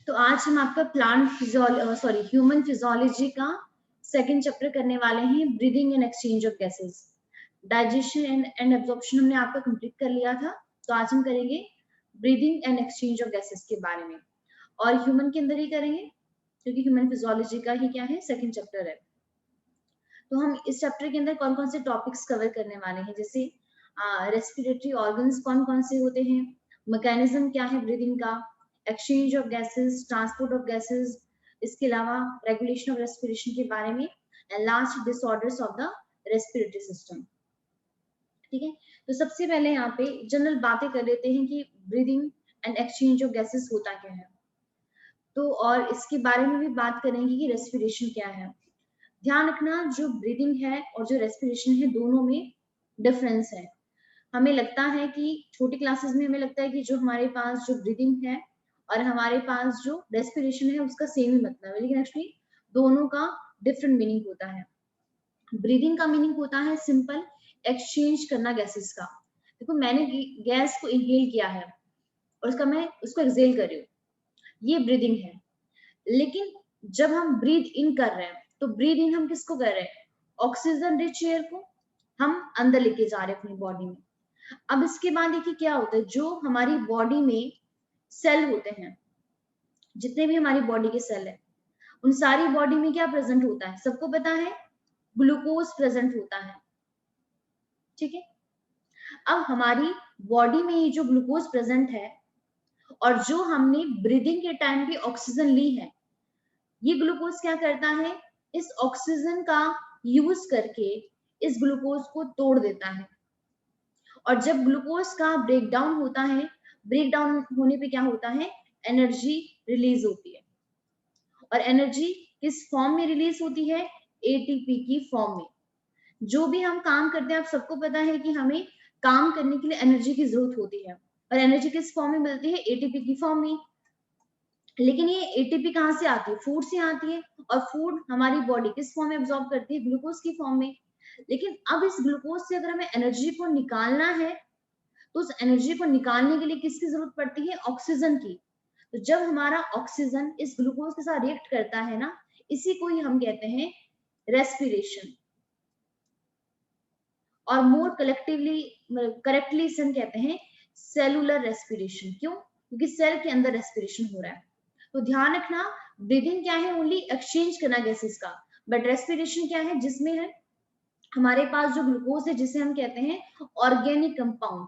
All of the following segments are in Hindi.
तो आज हम आपका ह्यूमन फिजियोलॉजी का सेकंड चैप्टर करने वाले हैं, breathing and exchange of gases. Digestion and absorption हमने आपका कंप्लीट कर लिया था, तो आज हम करेंगे breathing and exchange of gases के बारे में, और ह्यूमन के अंदर ही करेंगे क्योंकि ह्यूमन फिजियोलॉजी का ही क्या है, सेकंड चैप्टर है। तो हम इस चैप्टर के अंदर कौन कौन से टॉपिक्स कवर करने वाले हैं, जैसे रेस्पिरेटरी ऑर्गन्स कौन कौन से होते हैं, मैकेनिज्म क्या है ब्रीदिंग का, exchange of gases, transport of gases, इसके अलावा रेगुलेशन ऑफ रेस्पिरेशन के बारे में, and last disorders of the respiratory system. ठीक है, तो सबसे पहले यहाँ पे जनरल बातें कर लेते हैं कि breathing and exchange of gases होता क्या है, तो और इसके बारे में भी बात करेंगे कि रेस्पिरेशन क्या है। ध्यान रखना, जो ब्रीदिंग है और जो रेस्पिरेशन है दोनों में डिफरेंस है। हमें लगता है कि छोटी क्लासेस में हमें लगता है कि जो हमारे पास जो ब्रीदिंग है और हमारे पास जो रेस्पिरेशन है उसका सेम ही मतलब है, लेकिन एक्चुअली दोनों का डिफरेंट मीनिंग होता है। ब्रीदिंग का मीनिंग होता है सिंपल एक्सचेंज करना गैसेस का। देखो, मैंने गैस को इनहेल किया है और मैं उसको एक्सहेल कर रही हूँ, ये ब्रीदिंग है। लेकिन जब हम ब्रीद इन कर रहे हैं तो ब्रीद इन हम किसको कर रहे हैं, ऑक्सीजन रिच एयर को हम अंदर लेके जा रहे हैं अपनी बॉडी में। अब इसके बाद देखिए क्या होता है, जो हमारी बॉडी में सेल होते हैं, जितने भी हमारी बॉडी के सेल है, उन सारी बॉडी में क्या प्रेजेंट होता है, सबको पता है, ग्लूकोज प्रेजेंट होता है। ठीक है, अब हमारी बॉडी में ये जो ग्लूकोज प्रेजेंट है और जो हमने ब्रीदिंग के टाइम पे ऑक्सीजन ली है, ये ग्लूकोज क्या करता है, इस ऑक्सीजन का यूज करके इस ग्लूकोज को तोड़ देता है। और जब ग्लूकोज का ब्रेकडाउन होता है, ब्रेकडाउन होने पे क्या होता है, एनर्जी रिलीज होती है। और एनर्जी किस फॉर्म में रिलीज होती है, एटीपी की फॉर्म में। जो भी हम काम करते हैं, आप सबको पता है कि हमें काम करने के लिए एनर्जी की जरूरत होती है, और एनर्जी किस फॉर्म में मिलती है, एटीपी की फॉर्म में। लेकिन ये एटीपी कहाँ से आती है, फूड से आती है, और फूड हमारी बॉडी किस फॉर्म में एब्जॉर्ब करती है, ग्लूकोज की फॉर्म में। लेकिन अब इस ग्लूकोज से अगर हमें एनर्जी को निकालना है, तो उस एनर्जी को निकालने के लिए किसकी जरूरत पड़ती है, ऑक्सीजन की। तो जब हमारा ऑक्सीजन इस ग्लूकोज के साथ रिएक्ट करता है ना, इसी को ही हम कहते हैं रेस्पिरेशन, और मोर करेक्टली इसे हम कहते हैं सेलुलर रेस्पिरेशन। क्यों, क्योंकि सेल के अंदर रेस्पिरेशन हो रहा है। तो ध्यान रखना, ब्रीदिंग क्या है, ओनली एक्सचेंज करना गैसेस का, बट रेस्पिरेशन क्या है, जिसमें है हमारे पास जो ग्लूकोज है, जिसे हम कहते हैं ऑर्गेनिक कंपाउंड,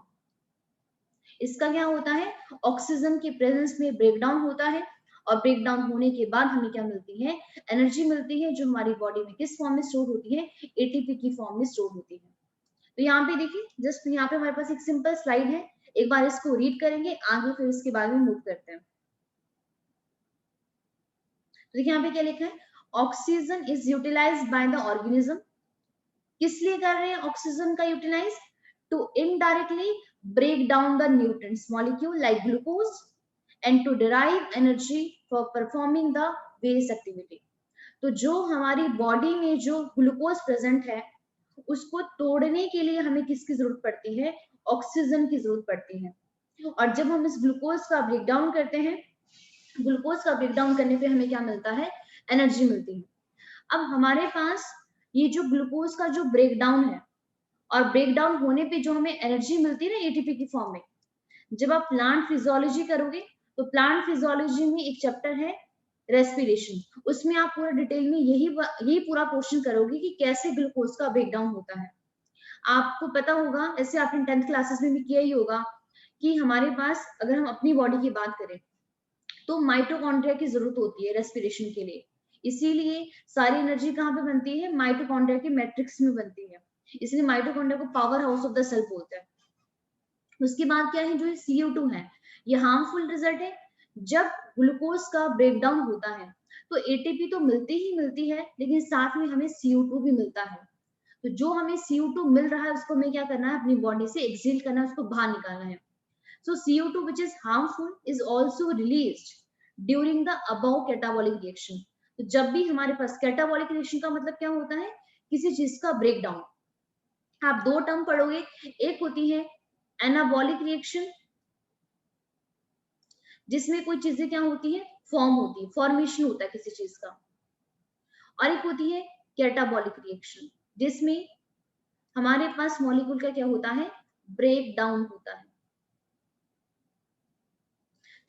इसका क्या होता है, ऑक्सीजन के प्रेजेंस में ब्रेकडाउन होता है, और ब्रेकडाउन होने के बाद हमें क्या मिलती है, एनर्जी मिलती है, जो हमारी बॉडी में किस फॉर्म में स्टोर होती है, एटीपी की फॉर्म में स्टोर होती है। तो यहाँ पे देखिए, जस्ट यहाँ पे हमारे पास एक सिंपल स्लाइड है, एक बार इसको रीड करेंगे, आगे फिर इसके बारे में मूव करते हैं। तो देखिए यहाँ पे क्या लिखा है, oxygen is utilized by the organism. किस लिए कर रहे हैं ऑक्सीजन का utilize, to indirectly break down the nutrients molecule like glucose and to derive energy for performing the various activity। तो जो हमारी बॉडी में जो ग्लूकोज प्रेजेंट है, उसको तोड़ने के लिए हमें किसकी जरूरत पड़ती है, ऑक्सीजन की जरूरत पड़ती है। और जब हम इस ग्लूकोज का ब्रेकडाउन करते हैं, ग्लूकोज का ब्रेकडाउन करने पे हमें क्या मिलता है, एनर्जी मिलती है। अब हमारे पास ये जो ग्लूकोज का जो ब्रेकडाउन है, और ब्रेकडाउन होने पे जो हमें एनर्जी मिलती है ना एटीपी की फॉर्म में, जब आप प्लांट फिजियोलॉजी करोगे, तो प्लांट फिजियोलॉजी में एक चैप्टर है रेस्पिरेशन, उसमें आप पूरा डिटेल में यही पूरा क्वेश्चन करोगे कि कैसे ग्लूकोज का ब्रेकडाउन होता है। आपको पता होगा, ऐसे आपने 10th क्लासेस में भी किया ही होगा, कि हमारे पास अगर हम अपनी बॉडी की बात करें तो माइटोकॉन्ड्रिया की जरूरत होती है रेस्पिरेशन के लिए। इसीलिए सारी एनर्जी कहाँ पे बनती है, माइटोकॉन्ड्रिया के मैट्रिक्स में बनती है, इसलिए माइटोकॉन्ड्रिया को power house of the cell बोलते हैं। उसके बाद क्या है, जो CO2 है, ये हार्मफुल रिजल्ट है। जब ग्लूकोज का ब्रेकडाउन होता है तो एटीपी तो मिलती ही मिलती है, लेकिन साथ में हमें CO2 भी मिलता है। तो जो हमें CO2 मिल रहा है, उसको हमें क्या करना है, अपनी बॉडी से एक्सहेल करना है, उसको बाहर निकालना है। So CO2 which is harmful is also released during the above catabolic reaction। तो जब भी हमारे पास कैटाबॉलिक रिएक्शन का मतलब क्या होता है, किसी चीज का ब्रेकडाउन। आप दो टर्म पढ़ोगे, एक होती है एनाबॉलिक रिएक्शन, जिसमें कोई चीजें क्या होती है, फॉर्म होती है, फॉर्मेशन होता है किसी चीज का। और एक होती है कैटाबॉलिक रिएक्शन, जिसमें हमारे पास मॉलिक्यूल का क्या होता है, ब्रेक डाउन होता है।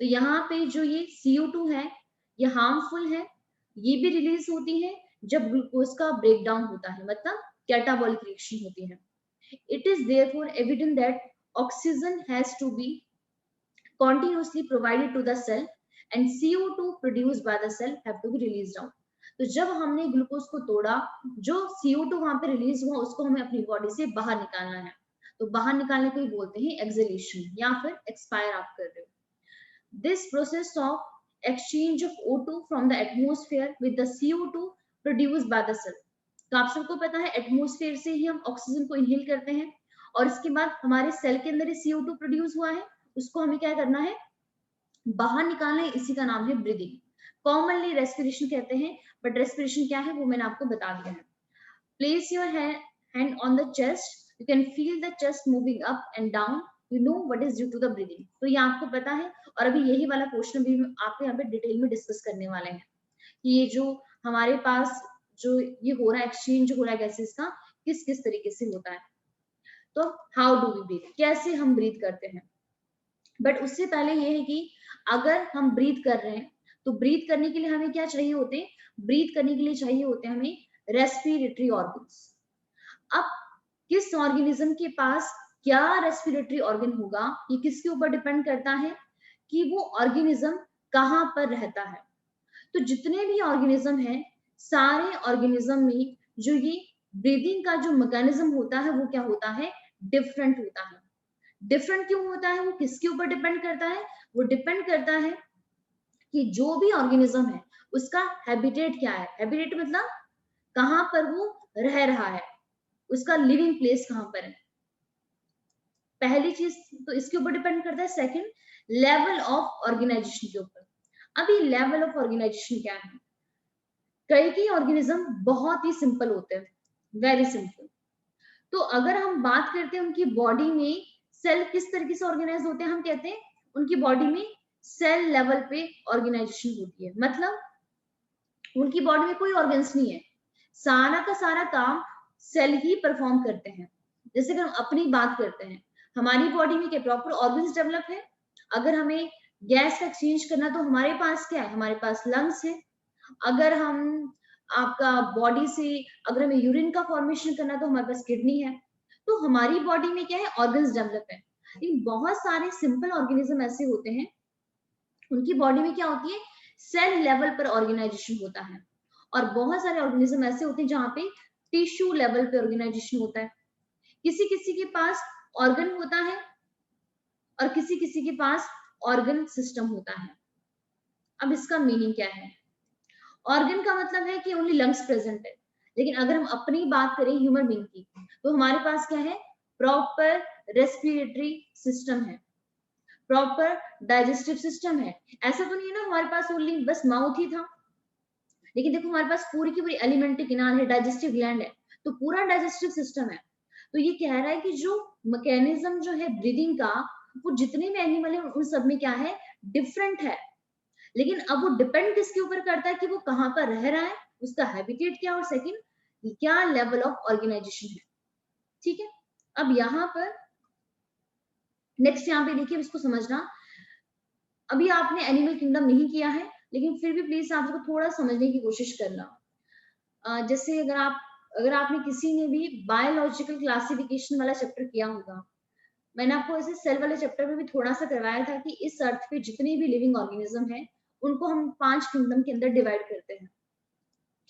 तो यहाँ पे जो ये CO2 है ये हार्मफुल है, ये भी रिलीज होती है जब ग्लूकोज का ब्रेक डाउन होता है, मतलब कैटाबॉलिक रिएक्शन होती है। It is therefore evident that oxygen has to be continuously provided to the cell and CO2 produced by the cell have to be released out. तो जब हमने ग्लूकोज को तोड़ा, जो CO2 वहां पे रिलीज हुआ उसको हमें अपनी बॉडी से बाहर निकालना है। तो बाहर निकालने को ही बोलते हैं एक्सहेलेशन या फिर एक्सपायर आप कर रहे हो। This process of exchange of O2 from the atmosphere with the CO2 produced by the cell. तो आप सबको पता है एटमोस्फेयर से ही हम ऑक्सीजन को इनहेल करते हैं और इसके बाद हमारे सेल के अंदर CO2 प्रोड्यूस हुआ है, उसको हमें क्या करना है, बाहर निकालना है। इसी का नाम है ब्रीदिंग। कॉमनली रेस्पिरेशन कहते हैं, बट रेस्पिरेशन क्या है वो मैंने आपको बता दिया है। Place your hand on the chest, you can feel the chest moving up and down, you know what is due to the breathing. तो ये आपको पता है और अभी यही वाला क्वेश्चन भी आपको यहाँ पे डिटेल में डिस्कस करने वाले हैं कि ये जो हमारे पास जो ये हो रहा है एक्सचेंज हो रहा है गैसेस का, किस किस तरीके से होता है। तो हाउ डू वी ब्रीथ, कैसे हम ब्रीथ करते हैं। बट उससे पहले ये है कि अगर हम ब्रीथ कर रहे हैं तो ब्रीथ करने के लिए हमें क्या चाहिए होते हैं, ब्रीथ करने के लिए चाहिए होते हैं हमें रेस्पिरेटरी ऑर्गन्स। अब किस ऑर्गेनिज्म के पास क्या रेस्पिरेटरी ऑर्गन होगा, ये किसके ऊपर डिपेंड करता है कि वो ऑर्गेनिज्म कहाँ पर रहता है। तो जितने भी ऑर्गेनिज्म हैं, सारे ऑर्गेनिज्म में जो ये ब्रीदिंग का जो मैकेनिज्म होता है वो क्या होता है, डिफरेंट होता है। डिफरेंट क्यों होता है, वो किसके ऊपर डिपेंड करता है, वो डिपेंड करता है कि जो भी ऑर्गेनिज्म है उसका हैबिटेट क्या है। हैबिटेट मतलब कहाँ पर वो रह रहा है, उसका लिविंग प्लेस कहाँ पर है, पहली चीज तो इसके ऊपर डिपेंड करता है। सेकंड, लेवल ऑफ ऑर्गेनाइजेशन के ऊपर। अभी लेवल ऑफ ऑर्गेनाइजेशन क्या है, कई ऑर्गेनिज्म बहुत ही सिंपल होते हैं, वेरी सिंपल। तो अगर हम बात करते हैं उनकी बॉडी में सेल किस तरीके से ऑर्गेनाइज होते हैं, हम कहते हैं उनकी बॉडी में सेल लेवल पे ऑर्गेनाइजेशन होती है। मतलब उनकी बॉडी में कोई ऑर्गन्स नहीं है, सारा का सारा काम सेल ही परफॉर्म करते हैं। जैसे अगर हम अपनी बात करते हैं, हमारी बॉडी में क्या प्रॉपर ऑर्गन्स डेवलप है। अगर हमें गैस का एक्सचेंज करना तो हमारे पास क्या है, हमारे पास लंग्स है। अगर हम आपका बॉडी से अगर हमें यूरिन का फॉर्मेशन करना तो हमारे पास किडनी है। तो हमारी बॉडी में क्या है, ऑर्गन्स डेवलप है। लेकिन बहुत सारे सिंपल ऑर्गेनिज्म ऐसे होते हैं उनकी बॉडी में क्या होती है, सेल लेवल पर ऑर्गेनाइजेशन होता है। और बहुत सारे ऑर्गेनिज्म ऐसे होते हैं जहाँ पे टिश्यू लेवल पे ऑर्गेनाइजेशन होता है। किसी किसी के पास ऑर्गन होता है और किसी किसी के पास ऑर्गन सिस्टम होता है। अब इसका मीनिंग क्या है, ऑर्गन का मतलब है कि ओनली लंग्स प्रेजेंट है। लेकिन अगर हम अपनी बात करें ह्यूमन बीइंग की, तो हमारे पास क्या है, प्रॉपर रेस्पिरेटरी सिस्टम है, प्रॉपर डाइजेस्टिव सिस्टम है। ऐसा तो नहीं है ना हमारे पास ओनली बस माउथ ही था, लेकिन देखो हमारे पास पूरी की पूरी एलिमेंट्री किनार है, डाइजेस्टिव ग्लैंड है, तो पूरा डाइजेस्टिव सिस्टम है। तो ये कह रहा है कि जो मैकेनिज्म जो है ब्रीदिंग का, वो जितने भी एनिमल है उन सब में क्या है, डिफरेंट है। लेकिन अब वो डिपेंड किसके ऊपर करता है कि वो कहाँ पर रह रहा है, उसका हैबिटेट क्या, और सेकंड क्या लेवल ऑफ ऑर्गेनाइजेशन है। ठीक है, अब यहाँ पर नेक्स्ट यहाँ पे देखिए, इसको समझना। अभी आपने एनिमल किंगडम नहीं किया है, लेकिन फिर भी प्लीज आप इसको थोड़ा समझने की कोशिश करना। जैसे अगर आपने किसी ने भी बायोलॉजिकल क्लासिफिकेशन वाला चैप्टर किया होगा, मैंने आपको ऐसे सेल वाले चैप्टर में भी थोड़ा सा करवाया था कि इस अर्थ पे जितने भी लिविंग ऑर्गेनिज्म है उनको हम 5 किंगडम के अंदर डिवाइड करते हैं।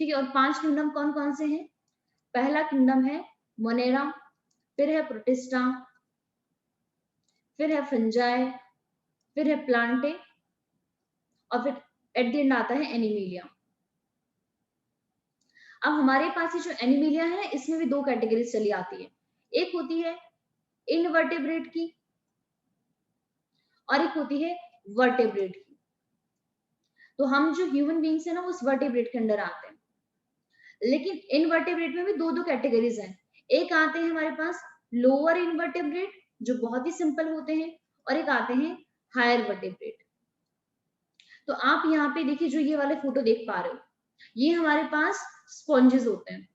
ठीक है, और 5 किंगडम कौन कौन से हैं, पहला किंगडम है मोनेरा, फिर है प्रोटिस्टा, फिर है फंजाई, फिर है प्लांटे, और फिर एट द एंड आता है एनिमिलिया। अब हमारे पास ये जो एनिमिलिया है इसमें भी 2 कैटेगरीज चली आती है, एक होती है इनवर्टेब्रेट की और एक होती है वर्टेब्रेट की। तो हम जो ह्यूमन बींग्स है ना, वो उस वर्टेब्रेट के अंदर आते हैं। लेकिन इनवर्टेब्रेट में भी 2 कैटेगरीज हैं, एक आते हैं हमारे पास लोअर इनवर्टेब्रेट जो बहुत ही सिंपल होते हैं, और एक आते हैं हायर वर्टेब्रेट। तो आप यहाँ पे देखिए, जो ये वाले फोटो देख पा रहे हो, ये हमारे पास स्पॉन्जेस होते हैं।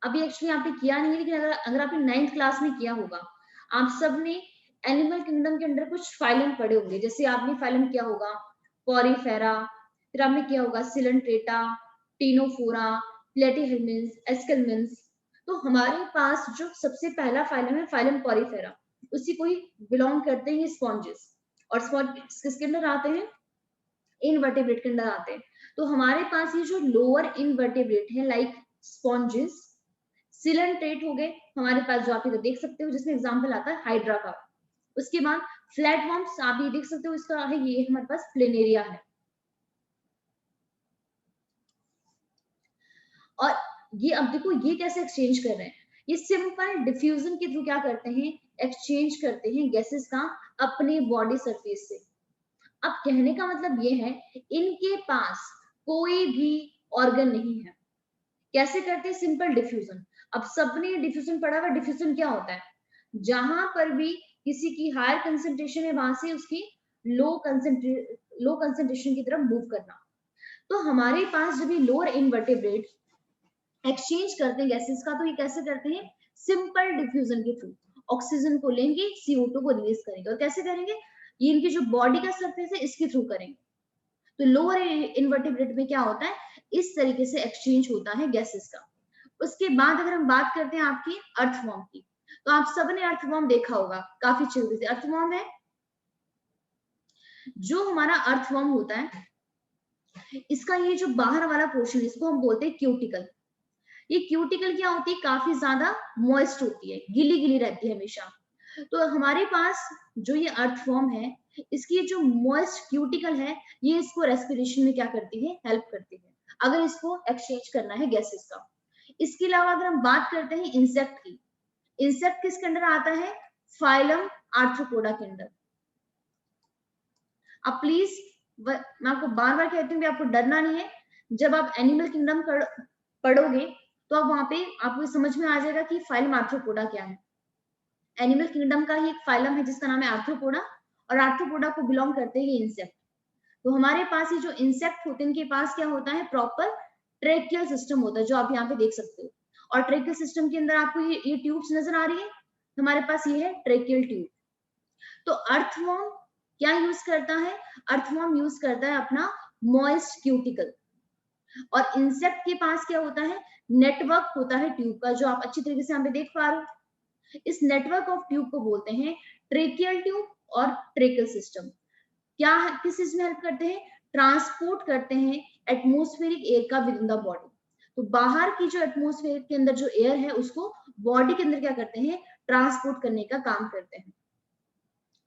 अभी एक्चुअली यहाँ पे किया नहीं है, लेकिन अगर आपने 9th क्लास में किया होगा, आप सब ने एनिमल किंगडम के अंदर कुछ फाइलम पढ़े होंगे। जैसे आपने फाइलम किया होगा पॉरीफेरा, फिर आपने किया होगा सिलेंट्रेटा, टीनोफोरा, प्लेटीहेल्मिन्स, एस्केल्मिन्स। तो हमारे पास जो सबसे पहला फाइलम है फाइलम पॉरीफेरा, उसी को ही बिलोंग करते हैं ये स्पॉन्जेस। और स्पॉन्जेस किसके अंदर आते हैं? इनवर्टेब्रेट के अंदर आते हैं। तो हमारे पास ये जो लोअर इनवर्टेब्रेट है लाइक स्पॉन्जेस, सिलेंट्रेट हो गए हमारे पास, जो आप इधर देख सकते हो, जिसमें एग्जांपल आता है हाइड्रा का। उसके बाद फ्लैटवर्म्स आप ये देख सकते हो, इसका है ये हमारे पास प्लेनेरिया है। और ये अब देखो ये कैसे एक्सचेंज कर रहे हैं, ये सिंपल डिफ्यूजन के थ्रू क्या करते हैं, एक्सचेंज करते हैं गैसेस का अपने बॉडी सरफेस से। अब कहने का मतलब ये है, इनके पास कोई भी ऑर्गन नहीं है। कैसे करते हैं? Simple diffusion. अब सबने डिफ्यूजन पढ़ा हुआ, डिफ्यूजन क्या होता है? जहां पर भी किसी की हायर कंसेंट्रेशन है, वहां से उसकी लो कंसेंट्रेशन की तरफ मूव करना। तो हमारे पास जब ये लोअर इनवर्टेब्रेट एक्सचेंज करते हैं गैसेस का, तो ये कैसे करते हैं? सिंपल डिफ्यूजन के थ्रू। ऑक्सीजन को लेंगे, CO2 को रिलीज करेंगे। और कैसे करेंगे? ये इनकी जो बॉडी का सरफेस है इसके थ्रू करेंगे। तो लोअर इनवर्टेब्रेट में क्या होता है, इस तरीके से एक्सचेंज होता है गैसेस का। उसके बाद अगर हम बात करते हैं आपकी अर्थवॉर्म की, तो आप सबने अर्थवॉर्म देखा होगा काफी जल्दी से। अर्थवॉर्म है, जो हमारा अर्थवॉर्म होता है, इसका ये जो बाहर वाला पोर्शन, इसको हम बोलते हैं क्यूटिकल। ये क्यूटिकल क्या होती है? काफी ज्यादा मॉइस्ट होती है, गिली गिली रहती है हमेशा। तो हमारे पास जो ये अर्थवॉर्म है, इसकी जो मॉइस्ट क्यूटिकल है, ये इसको रेस्पिरेशन में क्या करती है? हेल्प करती है, अगर इसको एक्सचेंज करना है गैसेस का। इसके अलावा अगर हम बात करते हैं इंसेक्ट की, इंसेक्ट किसके अंदर आता है? फाइलम आर्थ्रोपोडा के अंदर। अब प्लीज मैं आपको बार बार कहती हूँ कि आपको डरना नहीं है। जब आप एनिमल किंगडम पढ़ोगे तो अब वहां पे आपको समझ में आ जाएगा कि फाइलम आर्थ्रोपोडा क्या है। एनिमल किंगडम का ही एक फाइलम है जिसका नाम है आर्थ्रोपोडा, और आर्थ्रोपोडा को बिलोंग करते हैं ये इंसेक्ट। तो हमारे पास ये जो इंसेक्ट होते हैं, इनके पास क्या होता है? प्रॉपर ट्रेकियल सिस्टम होता है, जो आप यहाँ पे देख सकते हो। और ट्रेकियल सिस्टम के अंदर आपको ये ट्यूब्स नजर आ रही है, हमारे पास ये है ट्रेकियल ट्यूब। तो अर्थवॉर्म क्या यूज करता है? अर्थवॉर्म यूज करता है अपना मॉइस्ट क्यूटिकल। और इंसेक्ट के पास क्या होता है? नेटवर्क होता है ट्यूब का, जो आप अच्छी तरीके से यहाँ पे देख पा रहे हो। इस नेटवर्क ऑफ ट्यूब को बोलते हैं ट्रेकियल ट्यूब और ट्रेकियल सिस्टम। क्या किस चीज में हेल्प करते हैं? ट्रांसपोर्ट करते हैं एटमोस्फेरिक एयर का विद इन द बॉडी। तो बाहर की जो एटमोस्फेयर के अंदर जो एयर है, उसको बॉडी के अंदर क्या करते हैं? ट्रांसपोर्ट करने का काम करते हैं।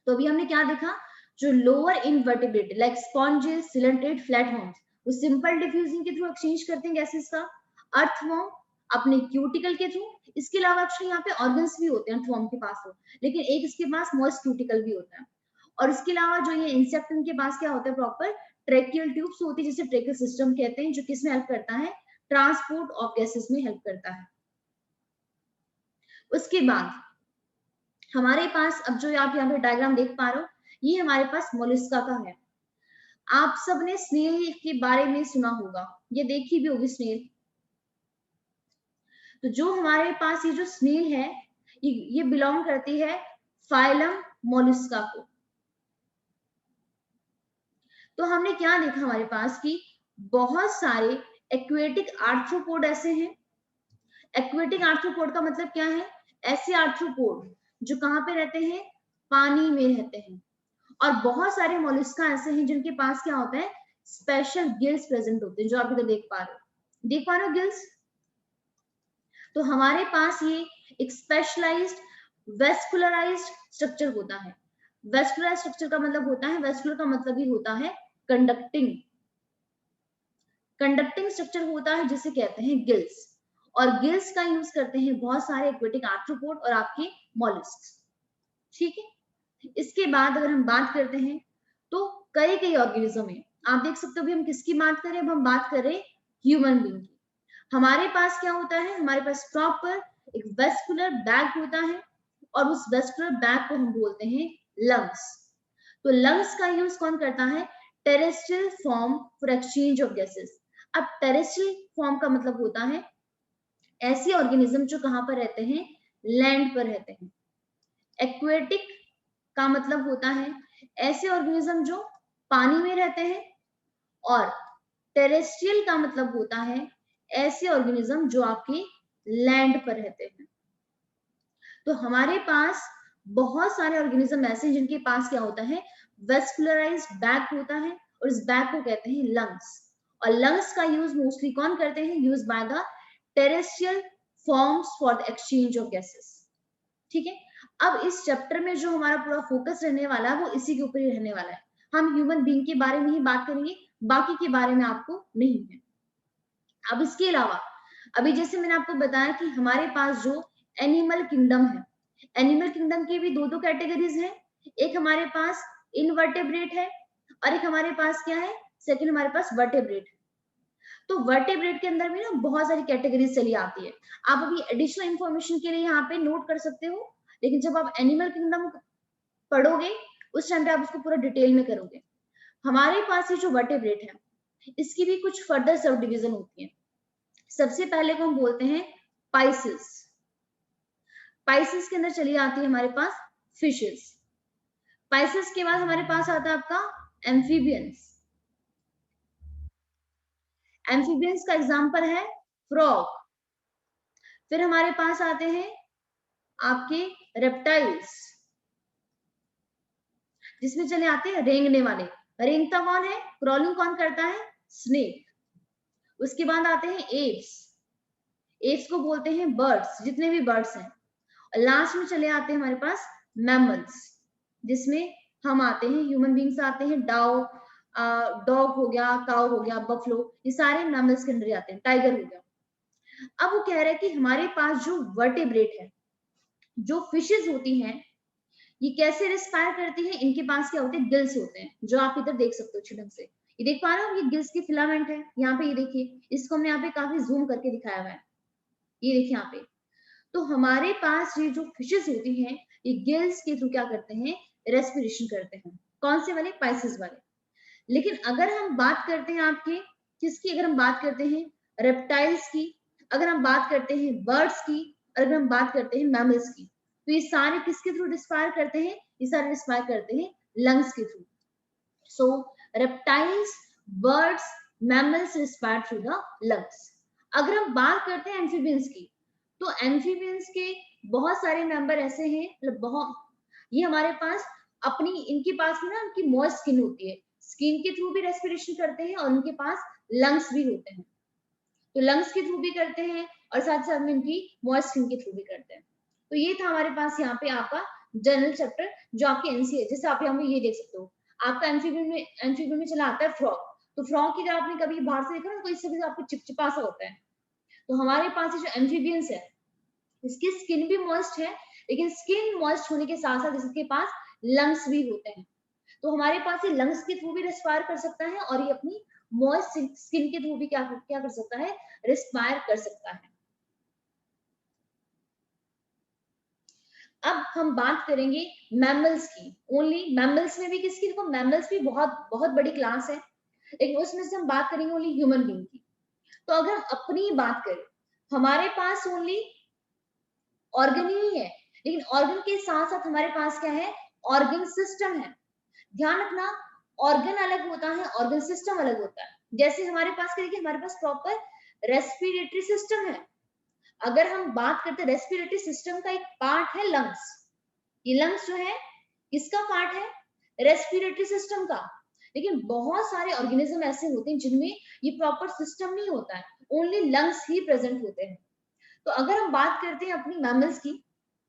तो अभी हमने क्या देखा? जो lower invertebrate like sponges, coelenterate, flatworms, वो सिंपल डिफ्यूजन के थ्रू एक्सचेंज करते हैं गैसेस का। अर्थवॉर्म अपने क्यूटिकल के थ्रू। इसके अलावा एक्चुअली यहाँ पे ऑर्गन्स भी होते हैं अर्थवॉर्म के पास, हो लेकिन एक इसके पास मॉइस्ट क्यूटिकल भी होता है। और इसके अलावा जो ये इंसेक्ट, इनके पास क्या होता है? प्रॉपर ट्रेकियल ट्यूब्स होती है, जिसे ट्रेकियल सिस्टम कहते हैं, जो किस में हेल्प करता है? ट्रांसपोर्ट ऑफ गैसेस में हेल्प करता है। उसके बाद हमारे पास अब जो आप यहाँ पे डायग्राम देख पा रहे हो, ये हमारे पास मोलस्का का है। आप सबने स्नेल के बारे में सुना होगा, ये देखी भी होगी स्नेल। तो जो हमारे पास ये जो स्नेल है, ये बिलोंग करती है फाइलम मोलस्का को। तो हमने क्या देखा हमारे पास कि बहुत सारे एक्वेटिक आर्थ्रोपोड ऐसे हैं। एक्वेटिक आर्थ्रोपोड का मतलब क्या है? ऐसे आर्थ्रोपोड जो कहाँ पे रहते हैं? पानी में रहते हैं। और बहुत सारे मोलस्का ऐसे हैं जिनके पास क्या होता है? स्पेशल गिल्स प्रेजेंट होते हैं, जो आप इधर देख पा रहे हो गिल्स। तो हमारे पास ये एक स्पेशलाइज्ड वेस्कुलराइज्ड स्ट्रक्चर होता है। वेस्कुलर स्ट्रक्चर का मतलब होता है, वेस्कुलर का मतलब ही होता है कंडक्टिंग। कंडक्टिंग स्ट्रक्चर होता है जिसे कहते हैं गिल्स। और गिल्स का यूज करते हैं बहुत सारे एक्वेटिक आर्थ्रोपोड और आपके मॉलस्क। ठीक है। इसके बाद अगर हम बात करते हैं तो कई ऑर्गेनिज्म है। आप देख सकते हो, अभी हम किसकी बात करें? अब हम बात करें ह्यूमन बीइंग की। हमारे पास क्या होता है? हमारे पास प्रॉपर एक वेस्कुलर बैग होता है, और उस वेस्कुलर बैग को हम बोलते हैं लंग्स। तो लंग्स का यूज कौन करता है? Terrestrial form for exchange of gases. अब टेरेस्ट्रियल फॉर्म का मतलब होता है ऐसे ऑर्गेनिज्म जो कहां पर रहते हैं? लैंड पर रहते हैं। एक्वेटिक का मतलब होता है ऐसे ऑर्गेनिज्म जो पानी में रहते हैं, और टेरेस्ट्रियल का मतलब होता है ऐसे ऑर्गेनिज्म जो आपके लैंड पर रहते हैं। तो हमारे पास बहुत सारे ऑर्गेनिज्म ऐसे हैं जिनके पास क्या होता है? वेस्कुलराइज्ड बैग होता है, और इस बैग को कहते हैं लंग्स। और लंग्स का यूज मोस्टली कौन करते हैं? Use by the terrestrial forms for the exchange of gases. ठीक है, अब इस चैप्टर में जो हमारा पूरा फोकस रहने वाला है वो इसी के ऊपर ही रहने वाला है। हम ह्यूमन बीइंग के बारे में ही बात करेंगे, बाकी के बारे में आपको नहीं है। अब इसके अलावा अभी जैसे मैंने आपको बताया कि हमारे पास जो एनिमल किंगडम है, एनिमल किंगडम की भी दो कैटेगरीज है। एक हमारे पास इनवर्टेब्रेट है, और एक हमारे पास क्या है? सेकंड हमारे पास वर्टेब्रेट है। तो वर्टेब्रेट के अंदर भी ना बहुत सारी कैटेगरीज चली आती है। आप अभी एडिशनल इंफॉर्मेशन के लिए यहाँ पे नोट कर सकते हो, लेकिन जब आप एनिमल किंगडम पढ़ोगे उस टाइम पे आप उसको पूरा डिटेल में करोगे। हमारे पास ये जो वर्टेब्रेट है इसकी भी कुछ फर्दर सब डिवीजन होती है। सबसे पहले को हम बोलते हैं पाइसेस। पाइसेस के अंदर चली आती है हमारे पास फिशेस। पाइसेस के बाद हमारे पास आता है आपका एम्फीबियंस। एम्फीबियंस का एग्जांपल है फ्रॉग। फिर हमारे पास आते हैं आपके रेप्टाइल्स, जिसमें चले आते हैं रेंगने वाले। रेंगता कौन है? क्रॉलिंग कौन करता है? स्नेक। उसके बाद आते हैं एप्स। एप्स को बोलते हैं बर्ड्स, जितने भी बर्ड्स हैं। और लास्ट में चले आते हैं हमारे पास मैमल्स, जिसमें हम आते हैं, ह्यूमन बींग्स आते हैं, डॉग हो गया, काउ हो गया, बफलो, ये सारे मैमल्स के अंदर आते हैं, टाइगर हो गया। अब वो कह रहे हैं कि हमारे पास जो वर्टेब्रेट है, जो फिशेज होती हैं, ये कैसे रेस्पायर करती है? इनके पास क्या होते हैं? गिल्स होते हैं, जो आप इधर देख सकते हो अच्छे ढंग से। ये देख पा रहे हो? ये गिल्स की फिलामेंट है यहाँ पे, ये देखिए, इसको हमने यहाँ पे काफी जूम करके दिखाया हुआ है, ये देखिए यहाँ पे। तो हमारे पास ये जो फिशेस होती हैं, ये गिल्स के थ्रू क्या करते हैं? रेस्पिरेशन करते हैं। कौन से वाले? पाइसेस वाले। लेकिन अगर हम बात करते हैं आपके किसकी? अगर हम बात करते हैं रेप्टाइल्स की, अगर हम बात करते हैं बर्ड्स की, और अगर हम बात करते हैं मैमल्स की, तो ये सारे किसके थ्रू रिस्पायर करते हैं? ये सारे रिस्पायर करते हैं लंग्स के through. So reptiles, birds, mammals respire through the lungs. अगर हम बात करते हैं एम्फीबियंस की, तो एम्फीबियंस के बहुत सारे मेंबर ऐसे हैं, मतलब बहुत, ये हमारे पास अपनी, इनके पास ना उनकी मॉइस्ट स्किन होती है, स्किन के थ्रू भी रेस्पिरेशन करते हैं, और उनके पास लंग्स भी होते हैं, तो लंग्स के थ्रू भी करते हैं, और साथ साथ में इनकी मॉइस्ट स्किन के थ्रू भी करते हैं। तो ये था हमारे पास यहाँ पे आपका जनरल चैप्टर, जो आपके एनसी है। जैसे आप यहाँ पे ये देख सकते हो, आपका एम्फीबियन में चला आता है फ्रॉग। तो फ्रॉग की अगर आपने कभी बाहर से देखा ना, तो इससे आपको चिपचिपा सा होता है। तो हमारे पास ये जो एम्फीबियंस है, इसकी स्किन भी मॉइस्ट है, लेकिन स्किन मॉइस्ट होने के साथ साथ इसके पास लंग्स भी होते हैं। तो हमारे पास ये लंग्स के थ्रू भी रेस्पायर कर सकता है, और ये अपनी मॉइस्ट स्किन के थ्रू भी क्या कर सकता है? रेस्पायर कर सकता है। अब हम बात करेंगे मैमल्स की। ओनली मैमल्स में भी किसकी? देखो, मैमल्स भी बहुत बहुत बड़ी क्लास है, लेकिन उसमें से हम बात करेंगे ओनली ह्यूमन बीइंग की। तो अगर हम अपनी बात करें, हमारे पास ओनली ऑर्गन ही है, लेकिन ऑर्गन के साथ साथ हमारे पास क्या है? ऑर्गन सिस्टम है। ध्यान रखना, ऑर्गन अलग होता है, ऑर्गन सिस्टम अलग होता है। जैसे हमारे पास क्या, हमारे पास प्रॉपर रेस्पिरेटरी सिस्टम है। अगर हम बात करते हैं, रेस्पिरेटरी सिस्टम का एक पार्ट है लंग्स। ये लंग्स जो है किसका पार्ट है? रेस्पिरेटरी सिस्टम का। लेकिन बहुत सारे ऑर्गेनिज्म ऐसे होते हैं जिनमें ये प्रॉपर सिस्टम नहीं होता है, ओनली लंग्स ही प्रेजेंट होते हैं। तो अगर हम बात करते हैं अपनी मैमल्स की,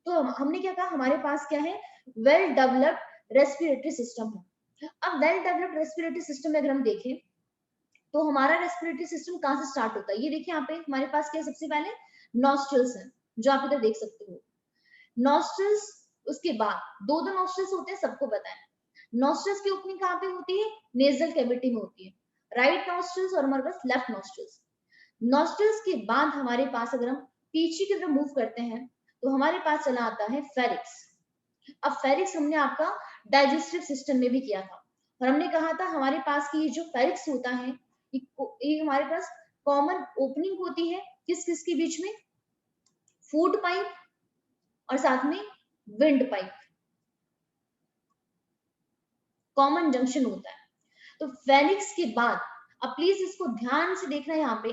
तो हमने क्या कहा? हमारे पास क्या है? वेल डेवलप्ड रेस्पिरेटरी सिस्टम है। अब वेल डेवलप्ड रेस्पिरेटरी सिस्टम में अगर हम देखें, तो हमारा रेस्पिरेटरी सिस्टम कहाँ से स्टार्ट होता है? ये देखिए यहाँ पे हमारे पास क्या है? सबसे पहले नॉस्ट्रल्स है, जो आप इधर देख सकते हो, नॉस्ट्रल्स। उसके बाद दो नॉस्ट्रल्स होते हैं, सबको पता है। नॉस्ट्रल्स की ओपनिंग कहाँ पे होती है? नेजल कैविटी में होती है, राइट नॉस्ट्रल्स और हमारे पास लेफ्ट नॉस्ट्रल्स। नॉस्ट्रल्स के बाद हमारे पास अगर हम पीछे की तरफ मूव करते हैं, तो हमारे पास चला आता है फेरिक्स। अब फेरिक्स हमने आपका डाइजेस्टिव सिस्टम में भी किया था। और हमने कहा था हमारे पास की ये जो फेरिक्स होता है ये हमारे पास कॉमन ओपनिंग होती है किस किस के बीच में, फूड पाइप और साथ में विंड पाइप, कॉमन जंक्शन होता है। तो फेरिक्स के बाद अब प्लीज इसको ध्यान से देखना, यहाँ पे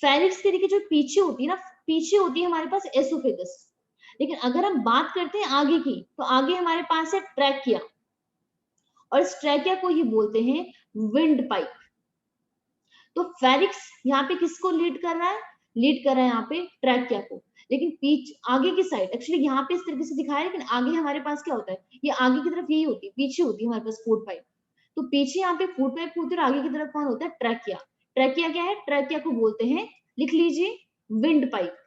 फेरिक्स के देखिए जो पीछे होती है ना, पीछे होती है हमारे पास एसोफेगस, लेकिन अगर हम बात करते हैं आगे की तो आगे हमारे पास है ट्रैकिया, और इस ट्रैकिया को ही बोलते हैं विंड पाइप। तो फेरिक्स यहाँ पे किसको लीड कर रहा है, लीड कर रहा है यहाँ पे ट्रैकिया को, लेकिन आगे की साइड एक्चुअली यहाँ पे इस तरीके से दिखाया है, लेकिन आगे हमारे पास क्या होता है, ये आगे की तरफ यही होती है, पीछे होती है हमारे पास फूड पाइप। तो पीछे यहाँ पे फूड पाइप होती है और आगे की तरफ कौन होता है, ट्रैकिया। ट्रैकिया क्या है, ट्रैकिया को बोलते हैं, लिख लीजिए, विंड पाइप।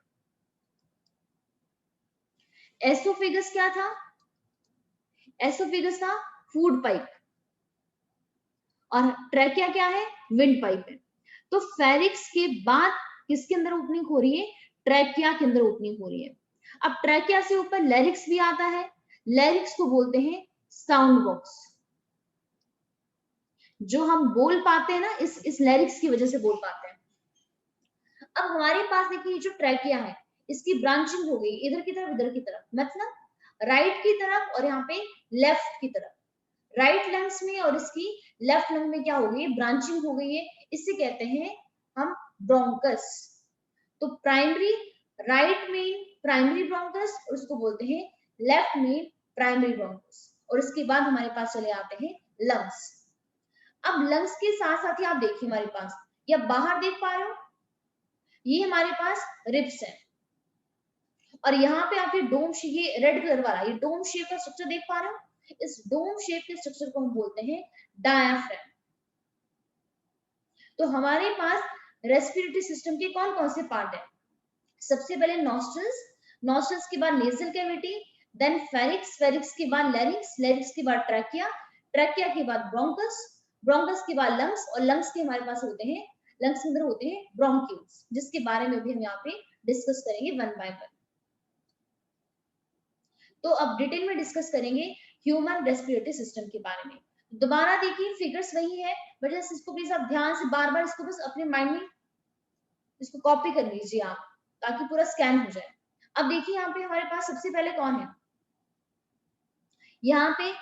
एसोफेगस क्या था, एसोफेगस था फूड पाइप, और ट्रैकिया क्या है, विंड पाइप है। तो फेरिक्स के बाद किसके अंदर ओपनिंग हो रही है, ट्रैकिया के अंदर ओपनिंग हो रही है। अब ट्रैकिया से ऊपर लैरिक्स भी आता है, लैरिक्स को बोलते हैं साउंड बॉक्स। जो हम बोल पाते हैं ना, इस लैरिक्स की वजह से बोल पाते हैं। अब हमारे पास देखिए जो ट्रैकिया है इसकी ब्रांचिंग हो गई इधर की तरफ इधर की तरफ, मतलब राइट की तरफ और यहाँ पे लेफ्ट की तरफ, राइट लंग्स में और इसकी लेफ्ट लंग में क्या हो गई, ब्रांचिंग हो गई है। इसे कहते हैं हम ब्रोंकस। तो प्राइमरी, राइट में प्राइमरी ब्रोंकस और उसको बोलते हैं लेफ्ट में प्राइमरी ब्रोंकस, और इसके बाद हमारे पास चले आते हैं लंग्स। अब लंग्स के साथ साथ ही आप देखिए हमारे पास, या बाहर देख पा रहे हो, ये हमारे पास रिब्स है, और यहाँ पे आप ये डोम, ये रेड कलर वाला ये डोम शेप का स्ट्रक्चर देख पा रहे हो, इस डोम शेप के स्ट्रक्चर को हम बोलते हैं डायाफ्राम। तो हमारे पास रेस्पिरेटरी सिस्टम के कौन कौन से पार्ट है, सबसे पहले नॉस्ट्रल्स, नॉस्ट्रल्स के बाद नेजल कैविटी, देन फेरिक्स, फेरिक्स के बाद लैरिंक्स, लैरिंक्स के बाद ट्रैकिया, ट्रैकिया के बाद ब्रोंकस, ब्रोंकस के बाद लंग्स, और लंग्स के हमारे पास होते हैं, लंग्स के अंदर होते हैं ब्रोंक्यूल्स, जिसके बारे में भी हम यहाँ पे डिस्कस करेंगे वन बाय वन। तो अब डिटेल में डिस्कस करेंगे ह्यूमन रेस्पिरेटरी सिस्टम के बारे में। दोबारा देखिए फिगर्स वही है, बट जस्ट इसको प्लीज आप ध्यान से बार बार इसको बस अपने माइंड में इसको कॉपी कर लीजिए आप, ताकि पूरा स्कैन हो जाए। अब देखिए यहाँ पे हमारे पास सबसे पहले कौन है, यहाँ पे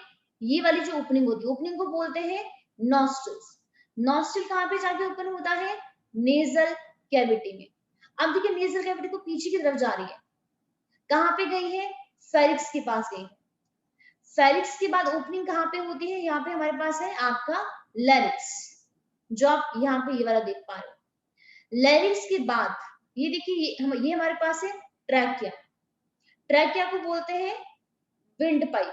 ये वाली जो ओपनिंग होती है, ओपनिंग को बोलते हैं नॉस्ट्रल्स। नॉस्ट्रल कहाँ पे जाके ओपन होता है, नेजल कैविटी में। अब देखिए नेजल कैविटी को पीछे की तरफ जा रही है, कहाँ पे गई है, फेरिक्स के पास गई है। फेरिक्स के बाद ओपनिंग कहाँ पे होती है, यहाँ पे हमारे पास है आपका लैरिक्स, जो आप यहाँ पे ये वाला देख पा रहे हो। लैरिक्स के बाद ये देखिए ये हमारे पास है ट्रैकिया, ट्रैकिया को बोलते हैं विंड पाइप।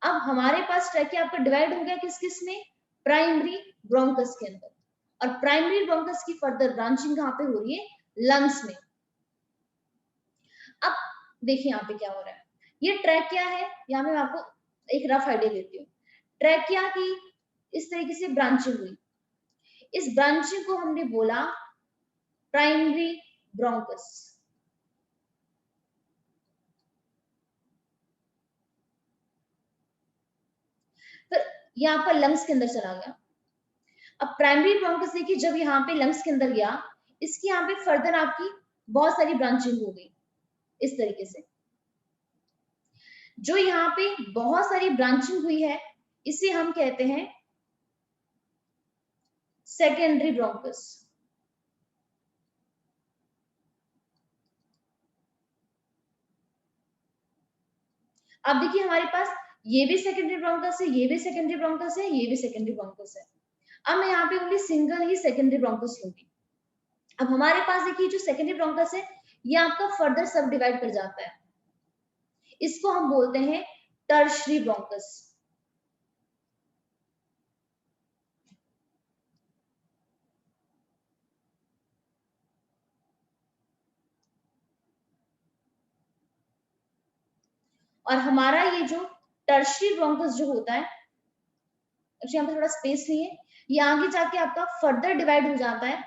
अब हमारे पास ट्रैकिया आपका डिवाइड हो गया किस किस में, प्राइमरी ब्रोंकस के अंदर, और प्राइमरी ब्रोंकस की फर्दर ब्रांचिंग कहाँ पे हो रही है, लंग्स में। अब देखिए यहाँ पे क्या हो रहा है, ये ट्रैकिया है, यहाँ पे मैं आपको एक रफ आइडिया देती हूँ। ट्रैकिया की इस तरीके से ब्रांचिंग हुई, इस ब्रांचिंग को हमने बोला प्राइमरी ब्रोंकस। फिर यहाँ पर लंग्स के अंदर चला गया। अब प्राइमरी ब्रोंकस देखिए जब यहाँ पे लंग्स के अंदर गया, इसकी यहाँ पे फर्दर आपकी बहुत सारी ब्रांचिंग हो गई इस तरीके से। जो यहाँ पे बहुत सारी ब्रांचिंग हुई है इसे हम कहते हैं सेकेंडरी ब्रोंकस। अब देखिए हमारे पास ये भी सेकेंडरी ब्रोंकस है, ये भी सेकेंडरी ब्रोंकस है, ये भी सेकेंडरी ब्रोंकस है। अब मैं यहाँ पे ओनली सिंगल ही सेकेंडरी ब्रोंकस लूंगी। अब हमारे पास देखिए जो सेकेंडरी ब्रोंकस है ये आपका फर्दर सब डिवाइड कर जाता है, इसको हम बोलते हैं टर्शरी ब्रोंकस। और हमारा ये जो टर्शरी ब्रोंकस जो होता है, एक्चुअली यहाँ पे थोड़ा स्पेस नहीं है, ये आगे जाके आपका फर्दर डिवाइड हो जाता है,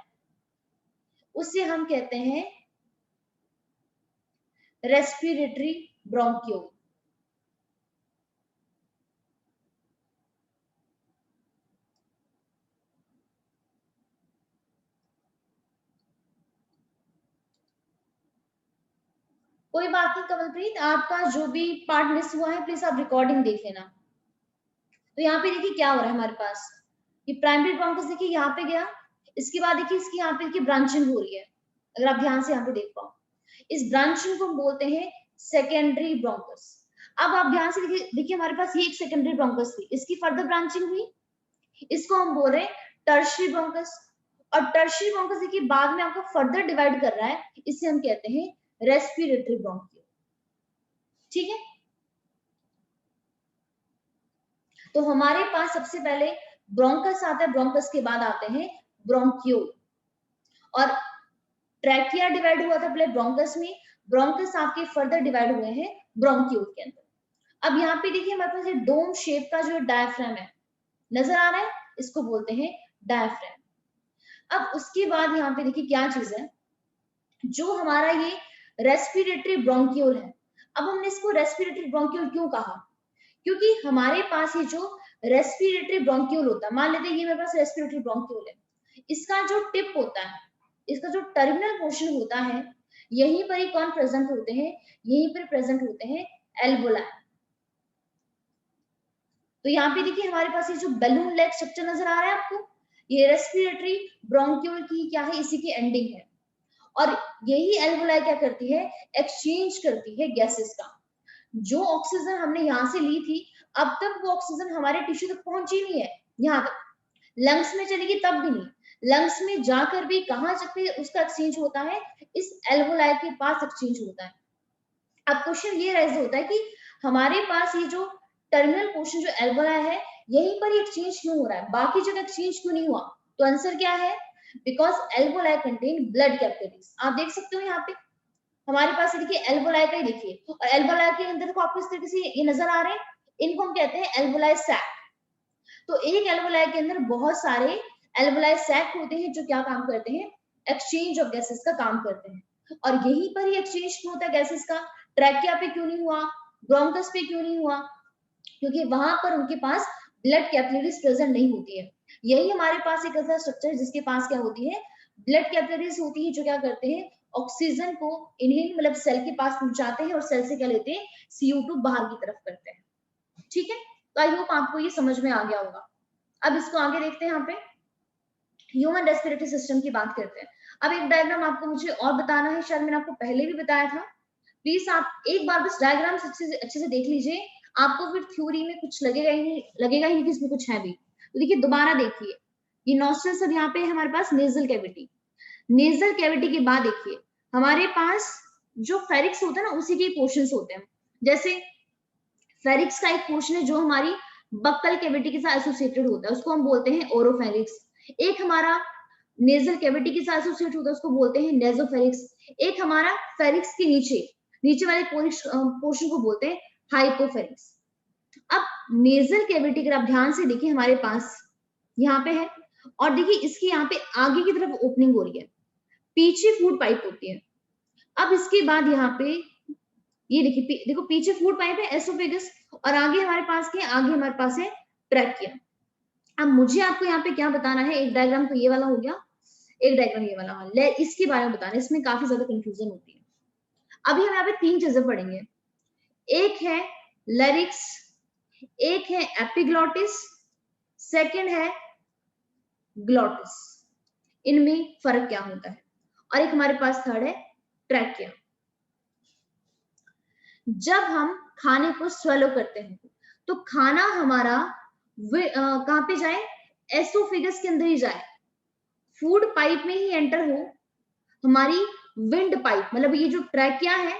उसे हम कहते हैं रेस्पिरेटरी ब्रोंकियोल। कोई बात नहीं कमलप्रीत, आपका जो भी पार्ट मिस हुआ है प्लीज आप रिकॉर्डिंग देख लेना। तो यहाँ पे देखिए क्या हो रहा है हमारे पास, ये प्राइमरी ब्रोंकस देखिए यहाँ पे गया, इसके बाद देखिए इसकी यहाँ पे देखिए ब्रांचिंग हो रही है, अगर आप ध्यान से यहाँ पे देख पाओ, इस ब्रांचिंग को हम बोलते हैं सेकेंडरी ब्रोंकस। अब आप ध्यान से देखिए हमारे पास ये एक सेकेंडरी ब्रोंकस थी, इसकी फर्दर ब्रांचिंग हुई, इसको हम बोल रहे हैं टर्शियरी ब्रोंकस। और टर्शियरी ब्रोंकस देखिए बाद में आपको फर्दर डिवाइड कर रहा है, इसे हम कहते हैं रेस्पिरेटरी ब्रोंकियल। ठीक है, तो हमारे पास सबसे पहले ब्रोंकस आता है, ब्रोंकस के बाद आते हैं ब्रोंक्यूल। और ट्रैकिया डिवाइड हुआ था पहले ब्रोंकस में, ब्रोंकस आपके फर्दर डिवाइड हुए हैं ब्रोंक्यूल के अंदर। अब यहाँ पे देखिए हमारे पास ये डोम शेप का जो डायफ्राम है नजर आ रहा है, इसको बोलते हैं डायफ्राम। अब उसके बाद यहाँ पे देखिए क्या चीज है, जो हमारा ये रेस्पिरेटरी ब्रोंक्यूल है। अब हमने इसको रेस्पिरेटरी ब्रोंक्यूल क्यों कहा, क्योंकि हमारे पास ये जो रेस्पिरेटरी ब्रोंक्यूल होता है, मान लेते हैं ये मेरे पास रेस्पिरेटरी ब्रोंक्यूल है, इसका जो टिप होता है, इसका जो टर्मिनल पोर्शन होता है, यहीं पर ही कौन प्रेजेंट होते हैं, यहीं पर प्रेजेंट होते हैं एल्वोलाई। तो यहाँ पे देखिए हमारे पास ये जो बैलून लाइक स्ट्रक्चर नजर आ रहा है आपको, ये रेस्पिरेटरी ब्रोंक्यूल की क्या है, इसी की एंडिंग है। और यही एल्वोलाई क्या करती है, एक्सचेंज करती है गैसेस का। जो ऑक्सीजन हमने यहाँ से ली थी, अब तक वो ऑक्सीजन हमारे टिश्यू तक पहुंची नहीं है, यहाँ तक लंग्स में चलेगी तब भी नहीं, लंग्स में जाकर भी कहाँ जाके उसका एक्सचेंज होता है, इस एल्वोलाई के पास एक्सचेंज होता है। अब क्वेश्चन ये रेज होता है कि हमारे पास ये जो टर्मिनल पोर्शन जो एल्वोलाई है, यहीं पर एक्सचेंज क्यों हो रहा है, बाकी जगह एक्सचेंज क्यों नहीं हुआ। तो आंसर क्या है, because alveoli contain blood capillaries. आप देख सकते हो यहाँ पे हमारे पास देखिए एल्वोलाई का ही देखिए, और एल्वोलाई के अंदर को आपको इस तरीके से ये नजर आ रहे हैं, इनको हम कहते हैं एल्वोलाई सैक। तो एक एल्वोलाई के अंदर बहुत सारे एल्वोलाई सैक होते हैं जो क्या काम करते हैं, एक्सचेंज ऑफ गैसेस का काम करते हैं। और यहीं पर ही एक्सचेंज क्यों होता है गैसेस का, ट्रैकिया पे क्यों नहीं हुआ, ब्रोंकस पे क्यों नहीं हुआ, क्योंकि वहां पर उनके पास ब्लड कैपिलरीज प्रेजेंट नहीं होती है। यही हमारे पास एक ऐसा स्ट्रक्चर है जिसके पास क्या होती है, ब्लड कैपिलरीज होती है, जो क्या करते हैं, ऑक्सीजन को इनहेल मतलब सेल के पास पहुंचाते हैं और सेल से क्या लेते हैं, CO2 बाहर की तरफ करते हैं। ठीक है, तो आई होप आपको ये समझ में आ गया होगा। अब इसको आगे देखते हैं, यहाँ पे ह्यूमन रेस्पिरेटरी सिस्टम की बात करते हैं। अब एक डायग्राम आपको मुझे और बताना है, शायद मैंने आपको पहले भी बताया था, प्लीज आप एक बार बस डायग्राम अच्छे से देख लीजिए, आपको फिर थ्योरी में कुछ लगेगा ही नहीं कि इसमें कुछ है भी। तो देखिए दोबारा देखिए, ये नॉस्ट्रल्स, अब यहाँ पे हमारे पास नेजल कैविटी, नेजल कैविटी के बाद देखिए हमारे पास जो फेरिक्स होता है ना, उसी के पोर्शंस होते हैं। जैसे फेरिक्स का एक पोर्शन है जो हमारी बक्कल कैविटी के साथ एसोसिएटेड होता है, उसको हम बोलते हैं ओरोफेरिक्स। एक हमारा नेजल कैविटी के साथ एसोसिएट होता है, उसको बोलते हैं नेजोफेरिक्स। एक हमारा फेरिक्स के नीचे वाले पोर्शन को बोलते हैं हाइपोफेरिक्स। अब नेजल कैविटी अगर आप ध्यान से देखिए हमारे पास यहाँ पे है, और देखिए इसकी यहाँ पे आगे की तरफ ओपनिंग हो रही है, पीछे फूड पाइप होती है। अब इसके बाद यहाँ पे ये देखिए, देखो पीछे फूड पाइप है एसोफेगस, और आगे हमारे पास क्या है, आगे हमारे पास है ट्रैकिया। अब मुझे आपको यहाँ पे क्या बताना है, एक डायग्राम तो ये वाला हो गया, एक डायग्राम ये वाला ले इसके बारे में बताना है, इसमें काफी ज्यादा कंफ्यूजन होती है। अभी हम यहाँ पे 3 चीजें पढ़ेंगे, एक है लैरिक्स, एक है एपिग्लॉटिस, सेकंड है ग्लॉटिस। इनमें फर्क क्या होता है, और एक हमारे पास थर्ड है ट्रैकिया। जब हम खाने को स्वेलो करते हैं तो खाना हमारा कहां पे जाए, एसोफेगस के अंदर ही जाए, फूड पाइप में ही एंटर हो, हमारी विंड पाइप मतलब ये जो ट्रैकिया है,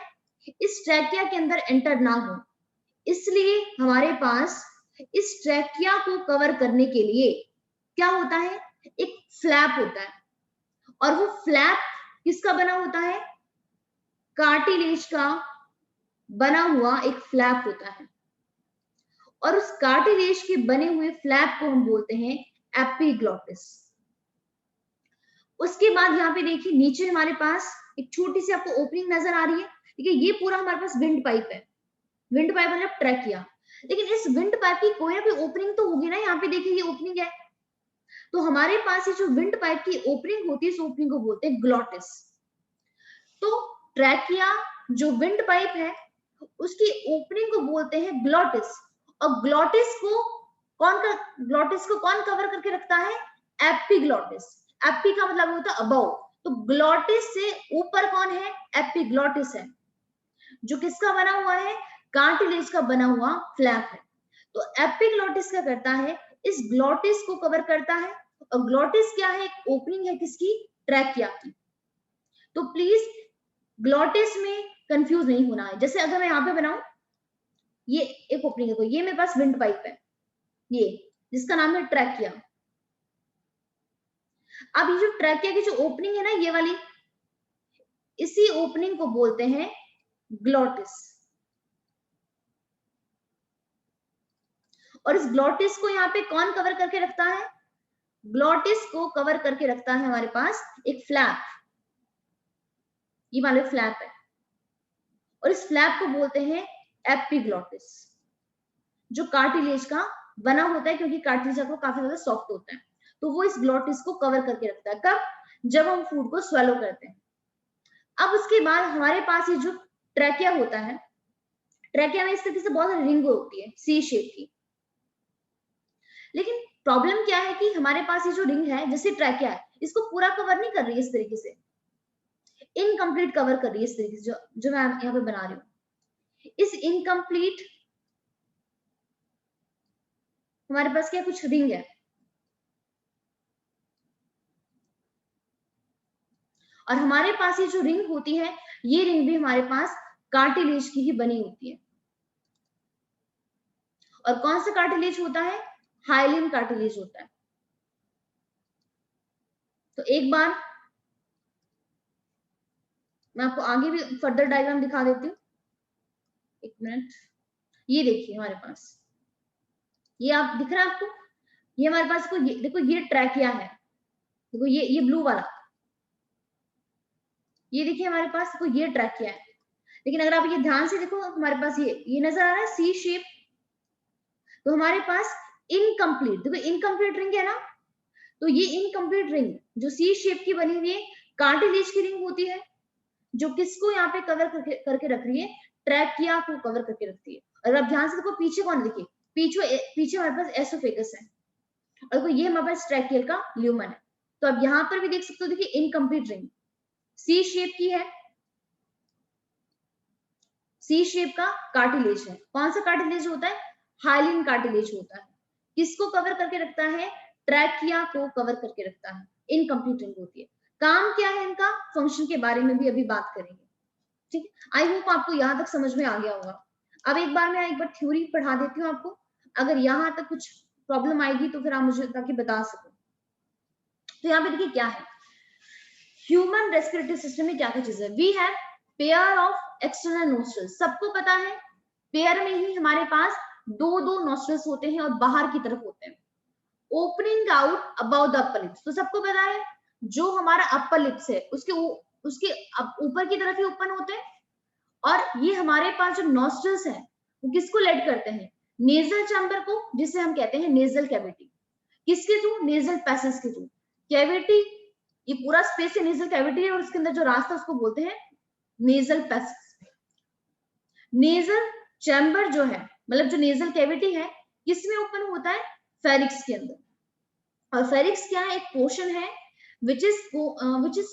इस ट्रैकिया के अंदर एंटर ना हो। इसलिए हमारे पास इस ट्रैकिया को कवर करने के लिए क्या होता है, एक फ्लैप होता है, और वो फ्लैप किसका बना होता है, कार्टिलेज का बना हुआ एक फ्लैप होता है, और उस कार्टिलेज के बने हुए फ्लैप को हम बोलते हैं एपिग्लॉटिस। उसके बाद यहाँ पे देखिए नीचे हमारे पास एक छोटी सी आपको ओपनिंग नजर आ रही है, देखिए ये पूरा हमारे पास विंड पाइप है, विंड पाइप मतलब ट्रैकिया, लेकिन इस विंड पाइप की कोई ना कोई ओपनिंग तो होगी ना, यहाँ पे देखिए ये ओपनिंग है, तो हमारे पास ये जो विंड पाइप की ओपनिंग होती है, इस ओपनिंग को बोलते हैं ग्लॉटिस। तो ट्रैकिया जो विंड पाइप है उसकी ओपनिंग को बोलते हैं ग्लॉटिस, और ग्लॉटिस को कौन कवर करके रखता है? एपिग्लॉटिस। एपी का मतलब होता है अबव, तो ग्लॉटिस से ऊपर कौन है? एपिग्लॉटिस है, जो किसका बना हुआ है? कार्टिलेज का बना हुआ फ्लैप है। तो एपिग्लॉटिस क्या करता है? इस ग्लॉटिस को कवर करता है, और ग्लॉटिस क्या है? एक ओपनिंग है किसकी? ट्रैकिया की। तो प्लीज ग्लॉटिस में कंफ्यूज नहीं होना है। जैसे अगर मैं यहाँ पे बनाऊं, ये एक ओपनिंग है, तो ये मेरे पास विंड पाइप है, ये जिसका नाम है ट्रैकिया। अब ये जो ट्रैकिया की जो ओपनिंग है ना, ये वाली, इसी ओपनिंग को बोलते हैं ग्लॉटिस। और इस ग्लॉटिस को यहाँ पे कौन कवर करके रखता है? ग्लॉटिस को कवर करके रखता है हमारे पास एक फ्लैप, ये वाले फ्लैप है, और इस फ्लैप को बोलते हैं एपिग्लॉटिस, जो कार्टिलेज का बना होता है, क्योंकि कार्टिलेज आपको काफी ज्यादा सॉफ्ट होता है, तो वो इस ग्लॉटिस को कवर करके रखता है। कब? जब हम फूड को स्वेलो करते हैं। अब उसके बाद हमारे पास ये जो ट्रैकिया होता है, ट्रैकिया में इस तरीके से बहुत सारी रिंग होती है सी शेप की, लेकिन प्रॉब्लम क्या है कि हमारे पास ये जो रिंग है, जैसे ट्रैकिया है, इसको पूरा कवर नहीं कर रही है, इस तरीके से इनकम्प्लीट कवर कर रही है, इस तरीके से जो मैं यहाँ पे बना रही हूँ। इस इनकम्प्लीट हमारे पास क्या कुछ रिंग है, और हमारे पास ये जो रिंग होती है, ये रिंग भी हमारे पास कार्टिलेज की ही बनी होती है। और कौन सा कार्टिलेज होता है? हाइलिन कार्टिलेज होता है। तो एक बार मैं आपको आगे भी फर्दर डायग्राम दिखा देती हूँ, एक मिनट। ये देखिए हमारे पास, ये आप दिख रहा है आपको, ये हमारे पास को ये देखो, ये ट्रैकिया है, देखो ये ब्लू वाला, ये देखिए हमारे पास को ये ट्रैकिया है। लेकिन अगर आप ये ध्यान से देखो, हमारे पास ये नजर आ रहा है सी शेप, तो हमारे पास इनकम्प्लीट, देखो इनकम्प्लीट रिंग है ना, तो ये इनकम्प्लीट रिंग जो सी शेप की बनी हुई है, कार्टिलेज की रिंग होती है, जो किसको यहाँ पे कवर करके रख रही है? ट्रैकिया को कवर करके रखती है। अगर आप ध्यान से देखो, पीछे कौन, देखिए पीछे हमारे पास एसोफेगस है, और देखो ये हमारे पास ट्रैकियल का ल्यूमन है। तो अब यहाँ पर भी देख सकते हो, देखिए इनकम्प्लीट रिंग सी शेप की है, सी शेप का कार्टिलेज है। कौन सा कार्टिलेज होता है? हाइलिन कार्टिलेज होता है। किसको कवर करके रखता है? ट्रैकिया को कवर करके रखता है। इनकम्प्लीट रिंग होती है। काम क्या है इनका? फंक्शन के बारे में भी अभी बात करेंगे, ठीक है। आई होप आपको यहाँ तक समझ में आ गया होगा। अब एक बार थ्योरी पढ़ा देती हूँ आपको, अगर यहाँ तक कुछ प्रॉब्लम आएगी तो फिर आप मुझे ताकि बता सको। तो यहाँ पे देखिए क्या है, ह्यूमन रेस्पिरेटरी सिस्टम में क्या क्या चीज है? We have pair of external nostrils, सबको पता है पेयर में ही हमारे पास दो नोस्ट्रल्स होते हैं और बाहर की तरफ होते हैं, opening out about the upper lips. तो सबको पता है जो हमारा अपर लिप्स है उसके ऊपर की तरफ ही ओपन होते हैं, और ये हमारे पास जो नॉस्ट्रल्स हैं वो किसको लेड करते हैं? नेजल चैम्बर को, जिसे हम कहते हैं नेजल कैविटी। किसके थ्रू? नेजल पैसेज के थ्रू। कैविटी, ये पूरा स्पेस है नेजल कैविटी है, और उसके अंदर जो रास्ता उसको बोलते हैं नेजल पैसेज। नेजल चैम्बर जो है, मतलब जो नेजल कैविटी है, किसमें ओपन होता है? फेरिक्स के अंदर। और फेरिक्स क्या है? एक पोर्शन है which is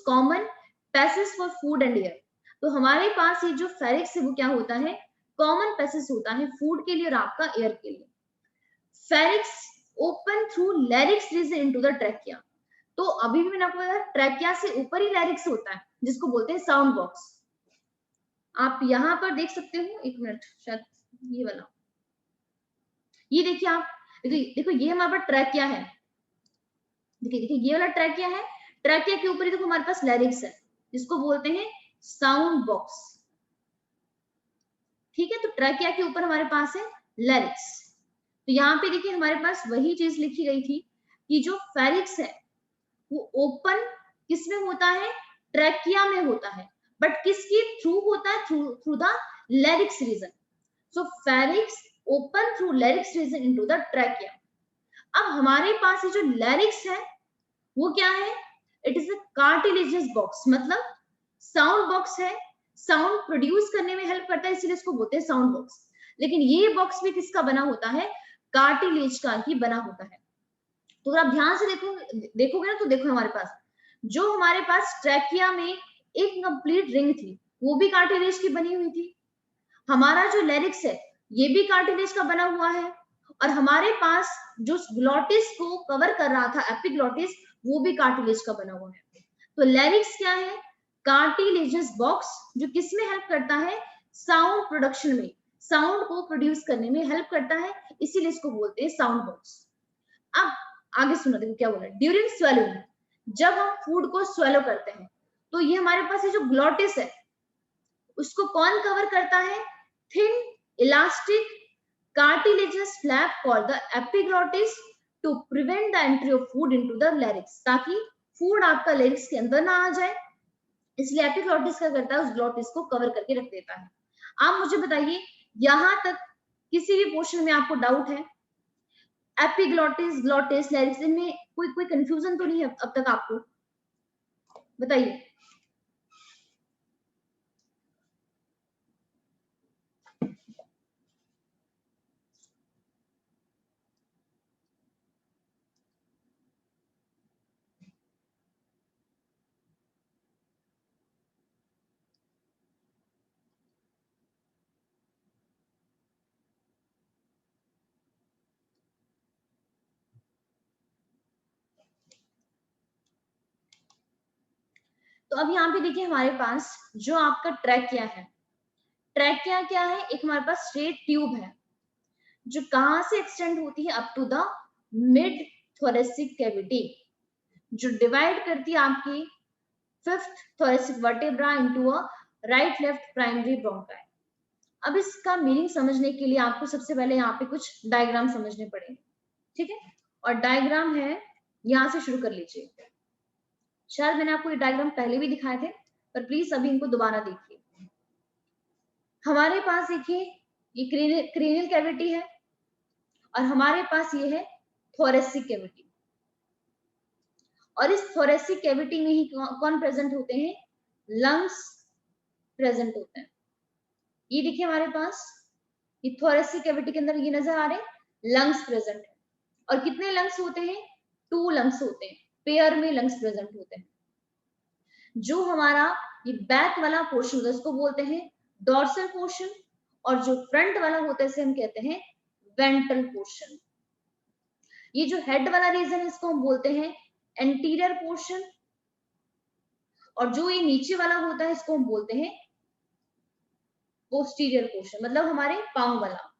common passage for food and air. तो हमारे पास ये जो फेरिक्स है वो क्या होता है? कॉमन पैसेज होता है फूड के लिए और आपका एयर के लिए। Pharynx open through larynx region into the trachea. तो अभी भी मैंने आपको बताया ट्रैकिया से ऊपर ही लैरिक्स होता है, जिसको बोलते हैं साउंड बॉक्स। आप यहाँ पर देख सकते हो, एक मिनट, शायद ये वाला, ये देखिए आप, देखो ये हमारे पास ट्रैकिया है, देखिए ये वाला ट्रैकिया है, ट्रैकिया के ऊपर ही देखो हमारे पास लैरिक्स है, जिसको बोलते हैं साउंड बॉक्स, ठीक है। तो ट्रैकिया के ऊपर हमारे पास है लैरिक्स। तो यहाँ पे देखिए हमारे पास वही चीज लिखी गई थी कि जो फेरिक्स है वो ओपन किसमें होता है? ट्रैकिया में होता है, बट किसके थ्रू होता है? Through the larynx region. So pharynx open through larynx region into the trachea. अब हमारे पास ये जो लैरिक्स है वो क्या है? It is a cartilaginous box, मतलब साउंड बॉक्स है साउंड प्रोड्यूस करने में हेल्प करता है, इसलिए इसको बोलते हैं साउंड बॉक्स। लेकिन ये बॉक्स भी किसका बना होता है, कार्टिलेज का ही बना होता है। तो अगर आप ध्यान से देखोगे ना, तो देखो हमारे पास जो हमारे पास ट्रैकिया में एक कंप्लीट रिंग थी, वो भी कार्टिलेज की बनी हुई थी। हमारा जो लेरिक्स है ये भी कार्टिलेज का बना हुआ है, और हमारे पास जो ग्लॉटिस को कवर कर रहा था एपिग्लॉटिस, वो भी कार्टिलेज का बना हुआ है। तो लेरिक्स क्या है, कार्टिलेजस बॉक्स, जो किसमें हेल्प करता है, साउंड प्रोडक्शन में, साउंड को प्रोड्यूस करने में हेल्प करता है, इसीलिए इसको बोलते हैं साउंड बॉक्स। अब आगे सुनो, देखो क्या बोला, ड्यूरिंग स्वेलिंग, जब हम फूड को स्वेलो करते हैं, तो ये हमारे पास ये जो ग्लॉटिस है उसको कौन कवर करता है, thin elastic cartilaginous flap called the epiglottis to prevent the entry of food into the larynx, ताकि फूड आपका लेरिक्स के अंदर ना आ जाए, इसलिए एपिग्लॉटिस क्या करता है, उस ग्लॉटिस को कवर करके रख देता है। आप मुझे बताइए, यहां तक किसी भी पोर्शन में आपको डाउट है, एपिग्लॉटिस, ग्लॉटिस, लेरिक्स, इनमें कोई कंफ्यूजन तो नहीं है अब तक आपको, बताइए। तो अब यहाँ पे देखिए हमारे पास जो आपका ट्रैकिया है, ट्रैकिया क्या है, एक हमारे पास स्ट्रेट ट्यूब है जो कहां से एक्सटेंड होती है, up to the mid thoracic cavity, जो डिवाइड करती है आपकी fifth thoracic vertebra into a right left primary bronchi. अब इसका मीनिंग समझने के लिए आपको सबसे पहले यहाँ पे कुछ डायग्राम समझने पड़ेंगे, ठीक है। और डायग्राम है, यहां से शुरू कर लीजिए। शायद मैंने आपको ये डायग्राम पहले भी दिखाए थे, पर प्लीज अभी इनको दोबारा देखिए। हमारे पास देखिए ये क्रेनियल कैविटी है, और हमारे पास ये है थोरेसिक कैविटी, और इस थोरेसिक कैविटी में ही कौन प्रेजेंट होते हैं, लंग्स प्रेजेंट होते हैं। ये देखिए हमारे पास ये थोरेसिक कैविटी के अंदर ये नजर आ रहे हैं लंग्स प्रेजेंट है, और कितने लंग्स होते हैं, 2 लंग्स होते हैं, पेयर में लंग्स प्रेजेंट होते हैं। जो हमारा ये बैक वाला पोर्शन होता है उसको बोलते हैं डॉर्सल पोर्शन, और जो फ्रंट वाला होता है इसे हम कहते हैं वेंट्रल पोर्शन। ये जो हेड वाला रीजन है इसको हम बोलते हैं एंटीरियर पोर्शन, और जो ये नीचे वाला होता है इसको हम बोलते हैं पोस्टीरियर पोर्शन, मतलब हमारे पांव वाला।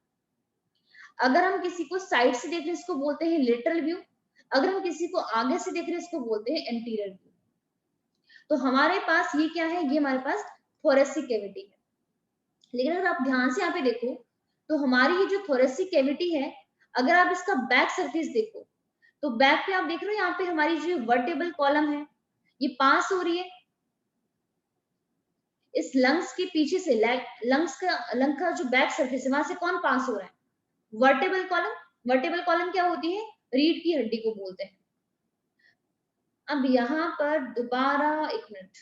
अगर हम किसी को साइड से देख रहे हैं इसको बोलते हैं लेटरल व्यू, अगर हम किसी को आगे से देख रहे हैं इसको बोलते हैं एंटीरियर व्यू। तो हमारे पास ये क्या है, ये हमारे पास थोरेसिक कैविटी है। लेकिन अगर आप ध्यान से यहाँ पे देखो, तो हमारी ये जो थोरेसिक कैविटी है, अगर आप इसका बैक सरफेस देखो, तो बैक पे आप देख रहे हो यहाँ पे हमारी जो वर्टेबल कॉलम है ये पास हो रही है इस लंग्स के पीछे से, लंग का जो बैक सरफेस है वहां से कौन पास हो रहा है, वर्टेबल कॉलम। वर्टेबल कॉलम क्या होती है, रीढ़ की हड्डी को बोलते हैं। अब यहाँ पर दोबारा एक मिनट,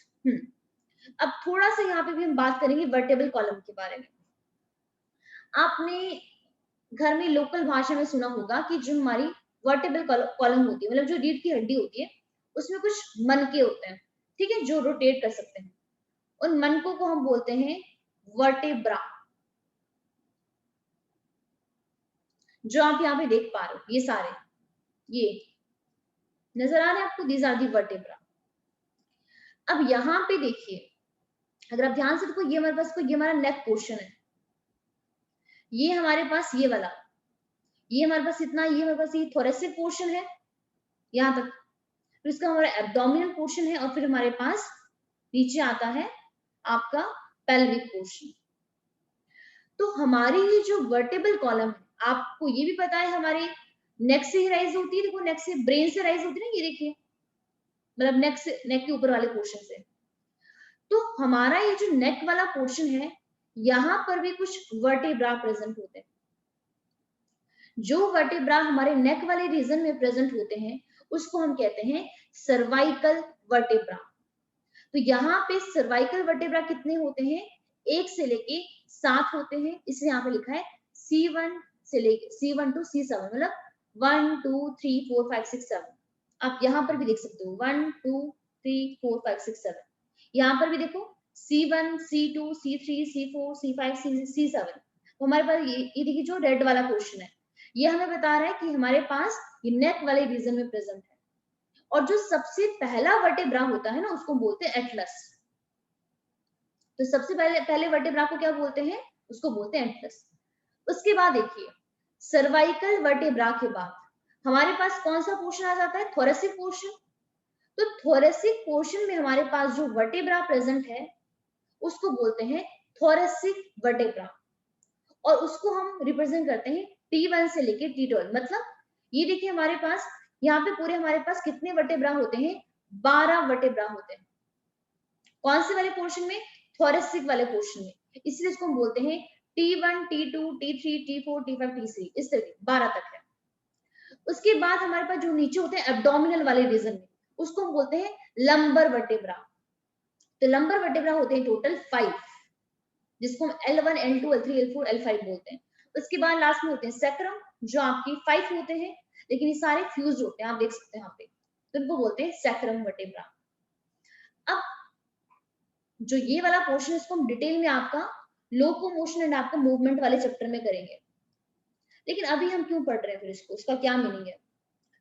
अब थोड़ा सा यहाँ पे भी हम बात करेंगे वर्टेबल कॉलम के बारे में। आपने घर में लोकल भाषा में सुना होगा कि जो हमारी वर्टेबल कॉलम होती है, मतलब जो रीढ़ की हड्डी होती है, उसमें कुछ मनके होते हैं, ठीक है, जो रोटेट कर सकते हैं। उन मनकों को हम बोलते हैं वर्टेब्रा, जो आप यहाँ पे देख पा रहे हो, ये सारे ये नजर आ रहे हैं आपको, दीज आर दी वर्टेब्रा। अब यहाँ पे देखिए, अगर आप ध्यान से देखो, ये हमारे पास ये हमारा नेक पोर्शन है, ये हमारे पास ये वाला, ये हमारे पास इतना, ये हमारे पास ये थोरेसिक पोर्शन है यहाँ तक, फिर इसका हमारा एब्डोमिनल पोर्शन है, और फिर हमारे पास नीचे आता है आपका पेल्विक पोर्शन। तो हमारी ये जो वर्टेबल कॉलम है, आपको ये भी पता है हमारे नेक से ही राइज होती है, देखो नेक से, ब्रेन से राइज होती है ना, ये देखिए, मतलब नेक से, नेक के ऊपर वाले पोर्शन से। तो हमारा ये जो नेक वाला पोर्शन है, यहाँ पर भी कुछ वर्टेब्रा प्रेजेंट होते हैं। जो वर्टेब्रा हमारे नेक वाले रीजन में प्रेजेंट होते हैं उसको हम कहते हैं सर्वाइकल वर्टेब्रा। तो यहाँ पे सर्वाइकल वर्टेब्रा कितने होते हैं, 1 से लेके 7 होते हैं, इसलिए यहाँ पे लिखा है C1 से लेके C1 टू C7, मतलब 1 2 3 4 5 6 7। आप यहाँ पर भी देख सकते हो 1 2 3 4 5 6 7। यहाँ पर भी देखो C1 C2 C3 C4 C5 C7। तो हमारे पास ये देखिए जो रेड वाला पोर्शन है, ये हमें बता रहा है कि हमारे पास ये नेक वाले रीजन में प्रेजेंट है। और जो सबसे पहला वर्टेब्रा होता है ना, उसको बोलते हैं एटलस। तो सबसे पहले वर्टेब्रा को क्या बोलते हैं, उसको बोलते हैं एटलस। उसके बाद देखिए सर्वाइकल वर्टेब्रा के बाद हमारे पास कौन सा पोर्शन आ जाता है, थोरेसिक पोर्शन। तो थोरेसिक पोर्शन में हमारे पास जो वर्टेब्रा प्रेजेंट है उसको बोलते हैं थोरेसिक वर्टेब्रा, और उसको हम रिप्रेजेंट करते हैं T1 से लेके T12। मतलब ये देखिए हमारे पास यहाँ पे पूरे हमारे पास कितने वर्टेब्रा होते हैं, 12 वर्टेब्रा होते हैं। कौन से वाले पोर्शन में, थोरेसिक वाले पोर्शन में, इसलिए इसको हम बोलते हैं T1 T2 T3 T4 T5 T6, इस तरह 12 तक है। उसके बाद हमारे पास जो नीचे होते हैं एब्डोमिनल वाले रीजन में, उसको हम बोलते हैं लंबर वर्टेब्रा। तो लंबर वर्टेब्रा होते हैं टोटल 5, जिसको हम L1 L2 L3 L4 L5 बोलते हैं। उसके बाद लास्ट में होते हैं सैक्रम, जो आपकी 5 होते हैं, लेकिन ये सारे फ्यूज होते हैं, आप देख सकते हैं यहाँ पे, तो इनको बोलते हैं सैक्रम वर्टेब्रा। अब जो ये वाला पोर्शन है इसको हम डिटेल में आपका लोकोमोशन एंड आपका मूवमेंट वाले चैप्टर में करेंगे, लेकिन अभी हम क्यों पढ़ रहे हैं फिर इसको, इसका क्या मीनिंग है।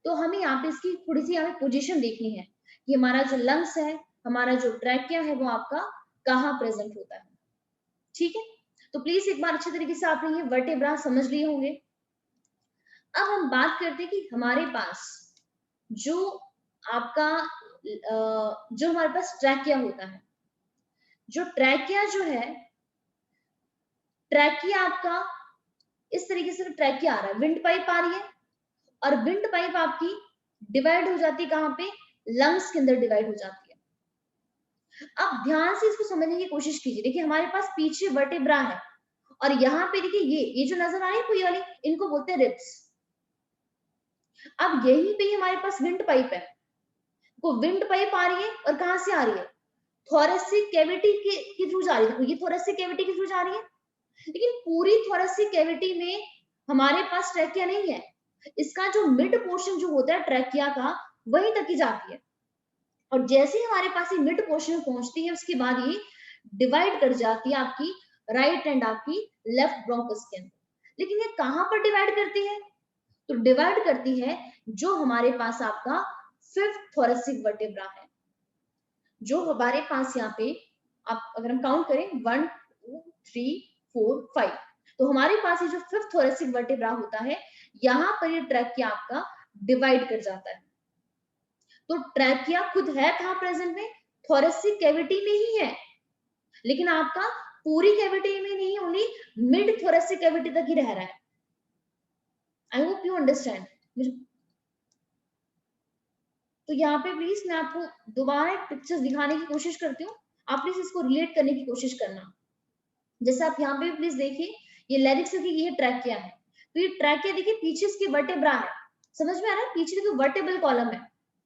तो हमें यहाँ पे इसकी थोड़ी सी हमें पोजीशन देखनी है कि हमारा जो लंग्स है, हमारा जो ट्रैकिया है, वो आपका कहाँ प्रेजेंट होता है। ठीक है, तो प्लीज एक बार अच्छे तरीके से आपने ये वर्टेब्रा समझ लिए होंगे। अब हम बात करते हैं कि हमारे पास जो आपका जो हमारे पास ट्रैकिया होता है, जो ट्रैकिया जो है, ट्रैकिया आपका इस तरीके से ट्रैकिया आ रहा है, विंड पाइप आ रही है, और विंड पाइप आपकी डिवाइड हो जाती है कहां पे, लंग्स के अंदर डिवाइड हो जाती है। अब ध्यान से इसको समझने की कोशिश कीजिए। देखिए हमारे पास पीछे वर्टेब्रा है, और यहाँ पे देखिए ये जो नजर आ रही है कोई वाली, इनको बोलते हैं रिब्स। अब यहीं पे हमारे पास विंड पाइप है, वो विंड पाइप आ रही है, और कहां से आ रही है, थोरेसिक कैविटी के थ्रू जा रही है। ये थोरेसिक कैविटी के थ्रू जा रही है, लेकिन पूरी थोरेसिक कैविटी में हमारे पास ट्रैकिया नहीं है। इसका जो मिड पोर्शन जो होता है ट्रैकिया का, वहीं तक ही जाती है, और जैसे ही हमारे पास ये मिड पोर्शन पहुंचती है, उसके बाद ये डिवाइड कर जाती है आपकी राइट एंड आपकी लेफ्ट ब्रोंकस के अंदर। लेकिन ये कहां पर डिवाइड करती है, तो डिवाइड करती है जो हमारे पास आपका 5th थोरेसिक वर्टेब्रा है, जो हमारे पास यहाँ पे आप अगर हम काउंट करें 1 2 3 4 5, तो हमारे पास ये जो 5th थोरेसिक वर्टेब्रा होता है, यहाँ पर ये ट्रैकिया आपका डिवाइड कर जाता है। तो ट्रैकिया खुद है कहाँ प्रेजेंट में, थोरेसिक कैविटी में ही है, लेकिन आपका पूरी कैविटी में नहीं, ओनली मिड थोरेसिक कैविटी तक ही रह रहा है। I hope you understand. तो यहाँ पे प्लीज मैं आपको दोबारा पिक्चर्स दिखाने की कोशिश करती हूँ, आप प्लीज इसको रिलेट करने की कोशिश करना। जैसे आप यहाँ पे प्लीज देखिए, ये लेरिक्स की ये ट्रैकिया है, तो ये ट्रैकिया देखिए पीछे इसकी वर्टेब्रा है, समझ में आ रहा है, पीछे देखिए वर्टेबल कॉलम है।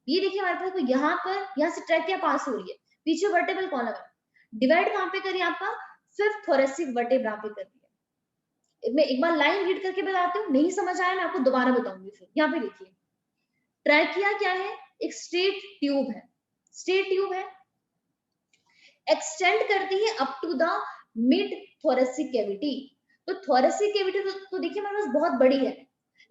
ये देखिए हमारे पास यहाँ पर, यहाँ से ट्रैकिया पास हो रही है, पीछे वर्टेबल कॉलम है। डिवाइड कहाँ पे करिए, आपका 5th थोरेसिक वर्टेब्रा पे कर दिया। मैं एक बार लाइन रीड करके बताती हूँ, नहीं समझ आया मैं आपको दोबारा बताऊंगी। फिर यहाँ पे देखिए ट्रैकिया क्या है, एक स्ट्रेट ट्यूब है, स्ट्रेट ट्यूब है, एक्सटेंड करती है up to the mid thoracic cavity. तो थोरेसिक कैविटी तो देखिए हमारे पास बहुत बड़ी है,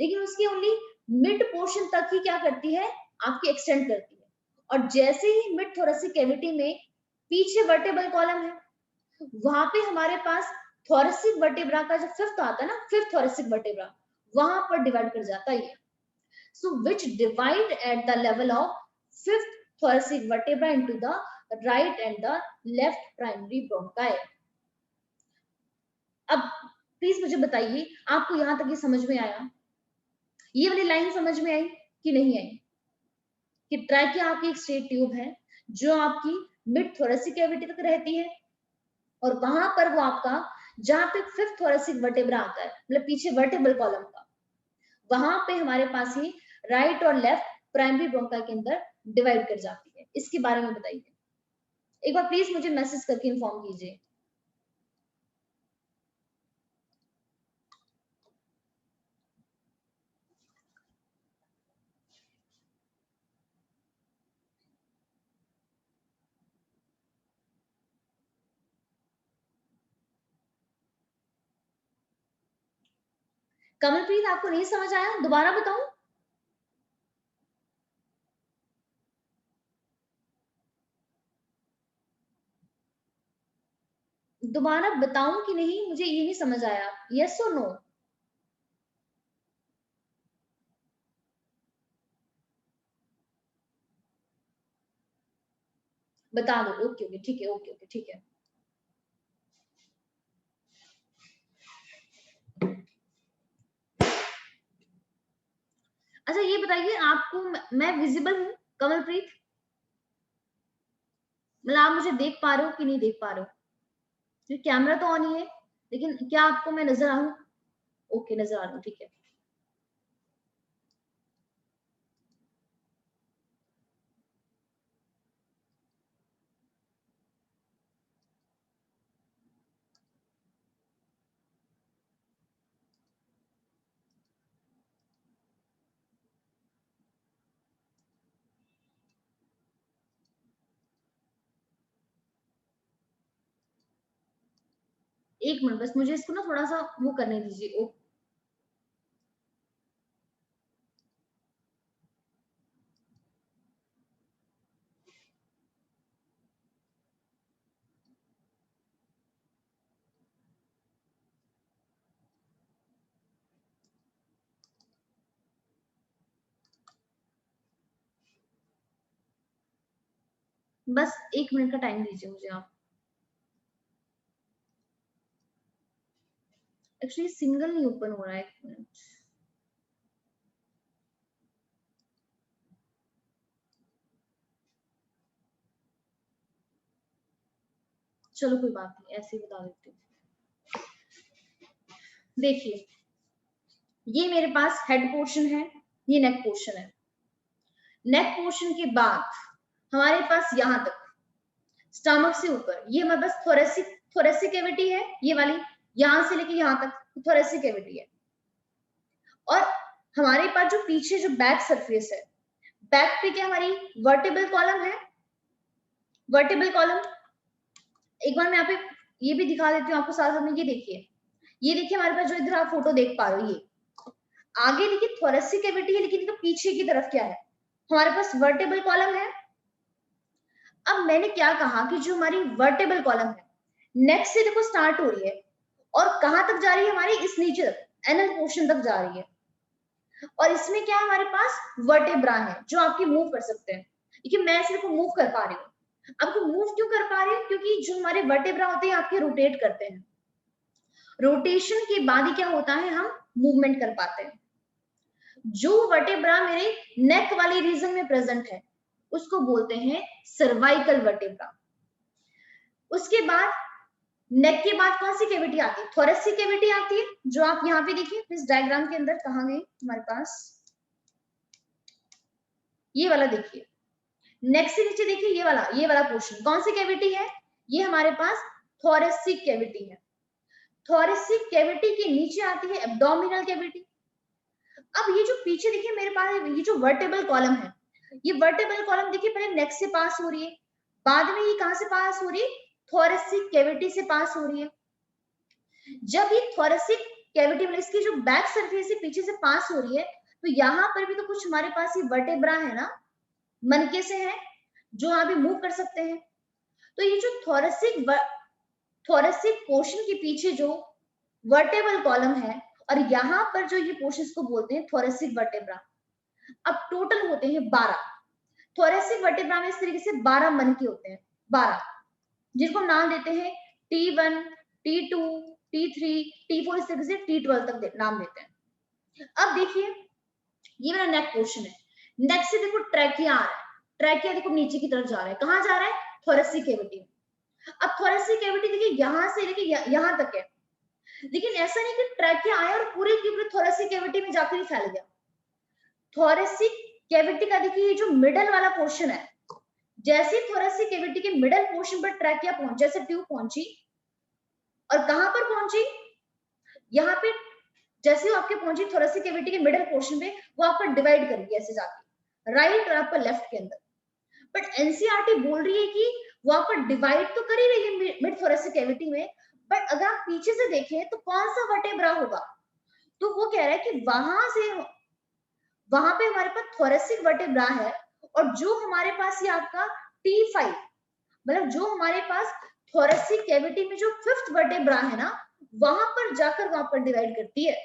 लेकिन उसकी ओनली मिड पोर्शन तक ही क्या करती है, आपकी एक्सटेंड करती है। और जैसे ही मिड थोरेसिक कैविटी में पीछे वर्टेबल कॉलम है, वहां पे हमारे पास थोरेसिक वर्टेब्रा का जो 5th आता है ना, 5th थोरेसिक वर्टेब्रा, वहां पर डिवाइड कर जाता है। So which divide at the level of 5th thoracic vertebra into the right and the left primary bronchi। अब प्लीज मुझे बताइए, आपको यहां तक ये समझ में आया, ये वाली लाइन समझ में आई कि नहीं आई, कि ट्रैकिया आपकी एक स्ट्रेट ट्यूब है जो आपकी मिड थोरेसिक कैविटी तक रहती है, और वहां पर वो आपका जहां पे 5th थोरेसिक वर्टेब्रा आता है, मतलब पीछे वर्टेबल कॉलम का, वहां पे हमारे पास ही राइट और लेफ्ट प्राइमरी ब्रोंका के अंदर डिवाइड कर जाती है। इसके बारे में बताइए, एक बार प्लीज मुझे मैसेज करके इन्फॉर्म कीजिए। कमलप्रीत आपको नहीं समझ आया, दोबारा बताऊं? दोबारा बताऊं कि नहीं, मुझे ये नहीं समझ आया, यस और नो? बता दो। ओके ओके ठीक है, ओके ओके ठीक है। अच्छा ये बताइए, आपको मैं विजिबल हूँ कमलप्रीत? मतलब आप मुझे देख पा रहे हो कि नहीं देख पा रहे हो? क्योंकि कैमरा तो ऑन ही है, लेकिन क्या आपको मैं नजर आ रहा हूँ? ओके नजर आ रहा हूँ, ठीक है। एक मिनट बस, मुझे इसको ना थोड़ा सा वो करने दीजिए। ओ बस 1 मिनट का टाइम दीजिए मुझे आप। एक्चुअली सिंगल नहीं ओपन हो रहा है, 1 मिनट। चलो कोई बात नहीं, ऐसे ही बता देती हूँ। देखिए, ये मेरे पास हेड पोर्शन है, ये नेक पोर्शन है। नेक पोर्शन के बाद हमारे पास यहां तक, स्टमक से ऊपर ये हमारे पास थोरेसिक थोरेसिक कैविटी है, ये वाली, यहां से लेके यहां तक थोरेसिक कैविटी है। और हमारे पास जो पीछे जो बैक सरफेस है, बैक पे क्या हमारी वर्टिबल कॉलम है, वर्टिबल कॉलम। एक बार मैं यहाँ पे ये भी दिखा देती हूँ आपको साथ साथ में। ये देखिए हमारे पास जो इधर आप फोटो देख पा रहे हो, ये आगे देखिए थोरेसिक कैविटी है, लेकिन तो पीछे की तरफ क्या है, हमारे पास वर्टिबल कॉलम है। अब मैंने क्या कहा कि जो हमारी वर्टिबल कॉलम है, नेक से देखो स्टार्ट हो रही है और कहां तक जा रही है हमारी, इस नीचे तक एनल पोर्शन तक जा रही है। और इसमें क्या है हमारे पास वर्टेब्रा है जो आपकी मूव कर सकते हैं। देखिए मैं सिर्फ मूव कर पा रही हूँ। आपको मूव क्यों कर पा रही हूँ? क्योंकि जो हमारे वर्टेब्रा होते हैं आपके रोटेट करते हैं। रोटेशन के बाद ही क्या होता है, हम मूवमेंट कर पाते हैं। जो वर्टेब्रा मेरे नेक वाले रीजन में प्रेजेंट है उसको बोलते हैं सर्वाइकल वर्टेब्रा। उसके बाद नेक के बाद कौन सी कैविटी आती है? थोरेसिक कैविटी आती है, जो आप यहाँ पे देखिए इस डायग्राम के अंदर कहाँ गई हमारे पास, ये वाला देखिए। नेक से नीचे देखिए ये वाला पोर्शन कौन सी कैविटी है? ये हमारे पास थोरेसिक कैविटी है। थोरेसिक कैविटी के नीचे आती है एब्डोमिनल कैविटी। अब ये जो पीछे देखिए मेरे पास ये जो वर्टेबल कॉलम है, ये वर्टेबल कॉलम देखिए पहले नेक से पास हो रही है, बाद में ये कहां से पास हो रही है? थोरेसिक कैविटी से पास हो रही है। जब ये थोरेसिक कैविटी में इसकी जो बैक सरफेस है पीछे से पास हो रही है, तो यहाँ पर भी तो कुछ हमारे पास ये वर्टेब्रा है ना, मनके से है, जो यहाँ भी मूव कर सकते हैं। तो ये जो थोरेसिक पोर्शन के पीछे जो वर्टेबल कॉलम है और यहाँ पर जो ये पोर्शन को बोलते हैं थोरेसिक वर्टेब्रा। अब टोटल होते हैं 12। थोरेसिक वर्टेब्रा में इस तरीके से 12 मनके होते हैं, 12, जिनको नाम देते हैं T1, T2, T3, T4, इस तरीके से T12 तक नाम देते हैं। अब देखिए ये मेरा नेक पोर्शन है, नेक से देखो ट्रैकिया आ रहा है, ट्रैकिया देखो नीचे की तरफ जा रहा है, कहाँ जा रहा है? थोरेसिक कैविटी में। अब थोरेसिक कैविटी देखिए यहां से लेके यहां तक है, लेकिन ऐसा नहीं कि ट्रैकिया आया और पूरे की पूरी थोरेसिक कैविटी में जाकर ही फैल गया। थोरेसिक कैविटी का देखिए ये जो मिडल वाला पोर्शन है, जैसे थोरेसिक कैविटी के मिडल पोर्शन पर ट्रैकिया पहुंच, जैसे ट्यूब पहुंची और कहां पर पहुंची, यहाँ पे जैसे वो आपके पहुंची थोरेसिक कैविटी के मिडल पोर्शन पे, वो आपका डिवाइड करेगी ऐसे जाके राइट और आपका लेफ्ट के अंदर। बट एनसीईआरटी बोल रही है कि वो आपका डिवाइड तो कर ही रही है मिड थोरेसिक कैविटी में, बट अगर आप पीछे से देखें तो कौन सा वर्टेब्रा होगा, तो वो कह रहा है कि वहां पे हमारे पास थोरेसिक वर्टेब्रा है, और जो हमारे पास ये आपका T5, मतलब जो हमारे पास थोरेसिक कैविटी में जो 5th वर्टेब्रा है ना, वहां पर जाकर वहां पर डिवाइड करती है।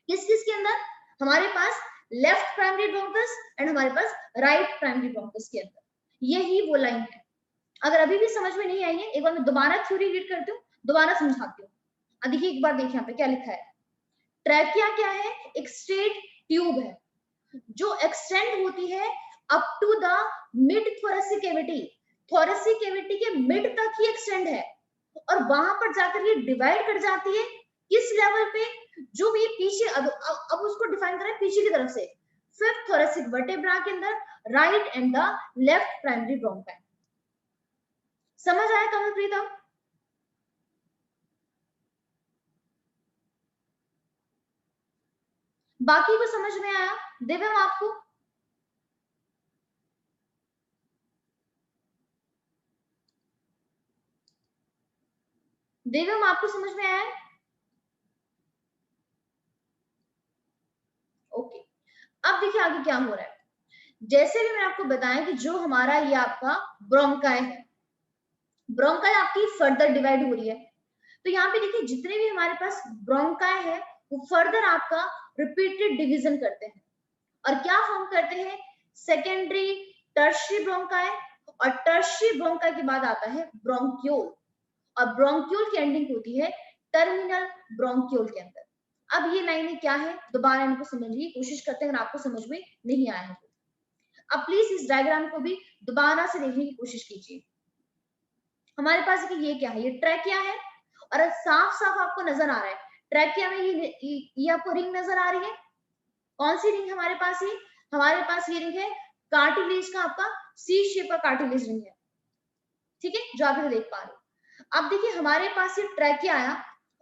किस किस के अंदर, हमारे पास लेफ्ट प्राइमरी ब्रोंकस एंड हमारे पास राइट प्राइमरी ब्रोंकस के अंदर। यही वो लाइन है। अगर अभी भी समझ में नहीं आई है, एक बार मैं दोबारा थ्योरी रीड करती हूँ, दोबारा समझाती हूँ। अब देखिए एक बार देखिए यहाँ पे क्या लिखा है। ट्रैकिया क्या है, एक स्ट्रेट ट्यूब है जो एक्सटेंड होती है up to the mid thoracic cavity, thoracic cavity के मिड तक ही एक्सटेंड है, और वहां पर जाकर ये डिवाइड कर जाती है किस लेवल पे, जो ये पीछे, अब उसको डिफाइन करें पीछे की तरफ से, 5th थोरेसिक वर्टेब्रा के अंदर, right and the left primary bronchi. समझ आया कमलप्रीत? बाकी को समझ में आया दिव्यम आपको? दिव्यम आपको समझ में आया? ओके, अब देखिए आगे क्या हो रहा है। जैसे भी मैंने आपको बताया कि जो हमारा ये आपका ब्रोंकाई है, ब्रोंकाई आपकी फर्दर डिवाइड हो रही है, तो यहाँ पे देखिए जितने भी हमारे पास ब्रोंकाई है वो फर्दर आपका रिपीटेड डिवीजन करते हैं, और क्या फॉर्म करते हैं, सेकेंडरी टर्शियरी ब्रोंकाई, और टर्शियरी ब्रोंकाई के बाद आता है ब्रोंक्यूल, और ब्रोंक्यूल की एंडिंग होती है टर्मिनल ब्रोंक्यूल के अंदर। अब ये लाइनें क्या है, दोबारा इनको समझने की कोशिश करते हैं अगर आपको समझ में नहीं आया है। अब प्लीज इस डायग्राम को भी दोबारा से देखने की कोशिश कीजिए। हमारे पास ये क्या है, ये ट्रैकिया है, और साफ साफ आपको नजर आ रहा है ट्रैकिया में ये आपको रिंग नजर आ रही है। कौन सी रिंग हमारे पास है, हमारे पास ये रिंग है कार्टिलेज का, आपका सी शेप का कार्टिलेज रिंग है, ठीक है, जो आप देख पा रहे हो। अब देखिए हमारे पास ये ट्रैकिया आया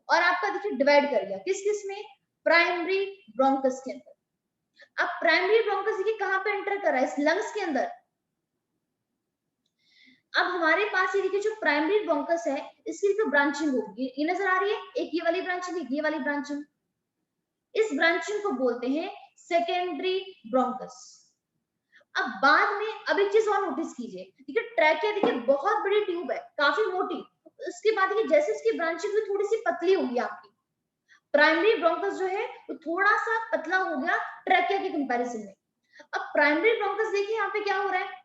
और आपका देखिए डिवाइड कर दिया किस किस में, प्राइमरी ब्रोंकस के अंदर। अब प्राइमरी ब्रोंकस देखिए कहां पे एंटर कर रहा है, इस लंग्स के अंदर। अब हमारे पास ये देखिए जो प्राइमरी ब्रोंकस है इसकी जो ब्रांचिंग होगी, ये नजर आ रही है, एक ये वाली ब्रांचिंग, एक ये वाली ब्रांचिंग, इस ब्रांचिंग को बोलते हैं सेकेंडरी ब्रोंकस। अब बाद में अब एक चीज और नोटिस कीजिए, देखिए ट्रैकिया देखिए बहुत बड़ी ट्यूब है, काफी मोटी, उसके बाद देखिए जैसे इसकी ब्रांचिंग हुई थोड़ी सी पतली होगी आपकी, प्राइमरी ब्रोंकस जो है वो थोड़ा सा पतला हो गया ट्रैकिया के कंपैरिजन में। अब प्राइमरी ब्रोंकस देखिए यहाँ पे क्या हो रहा है,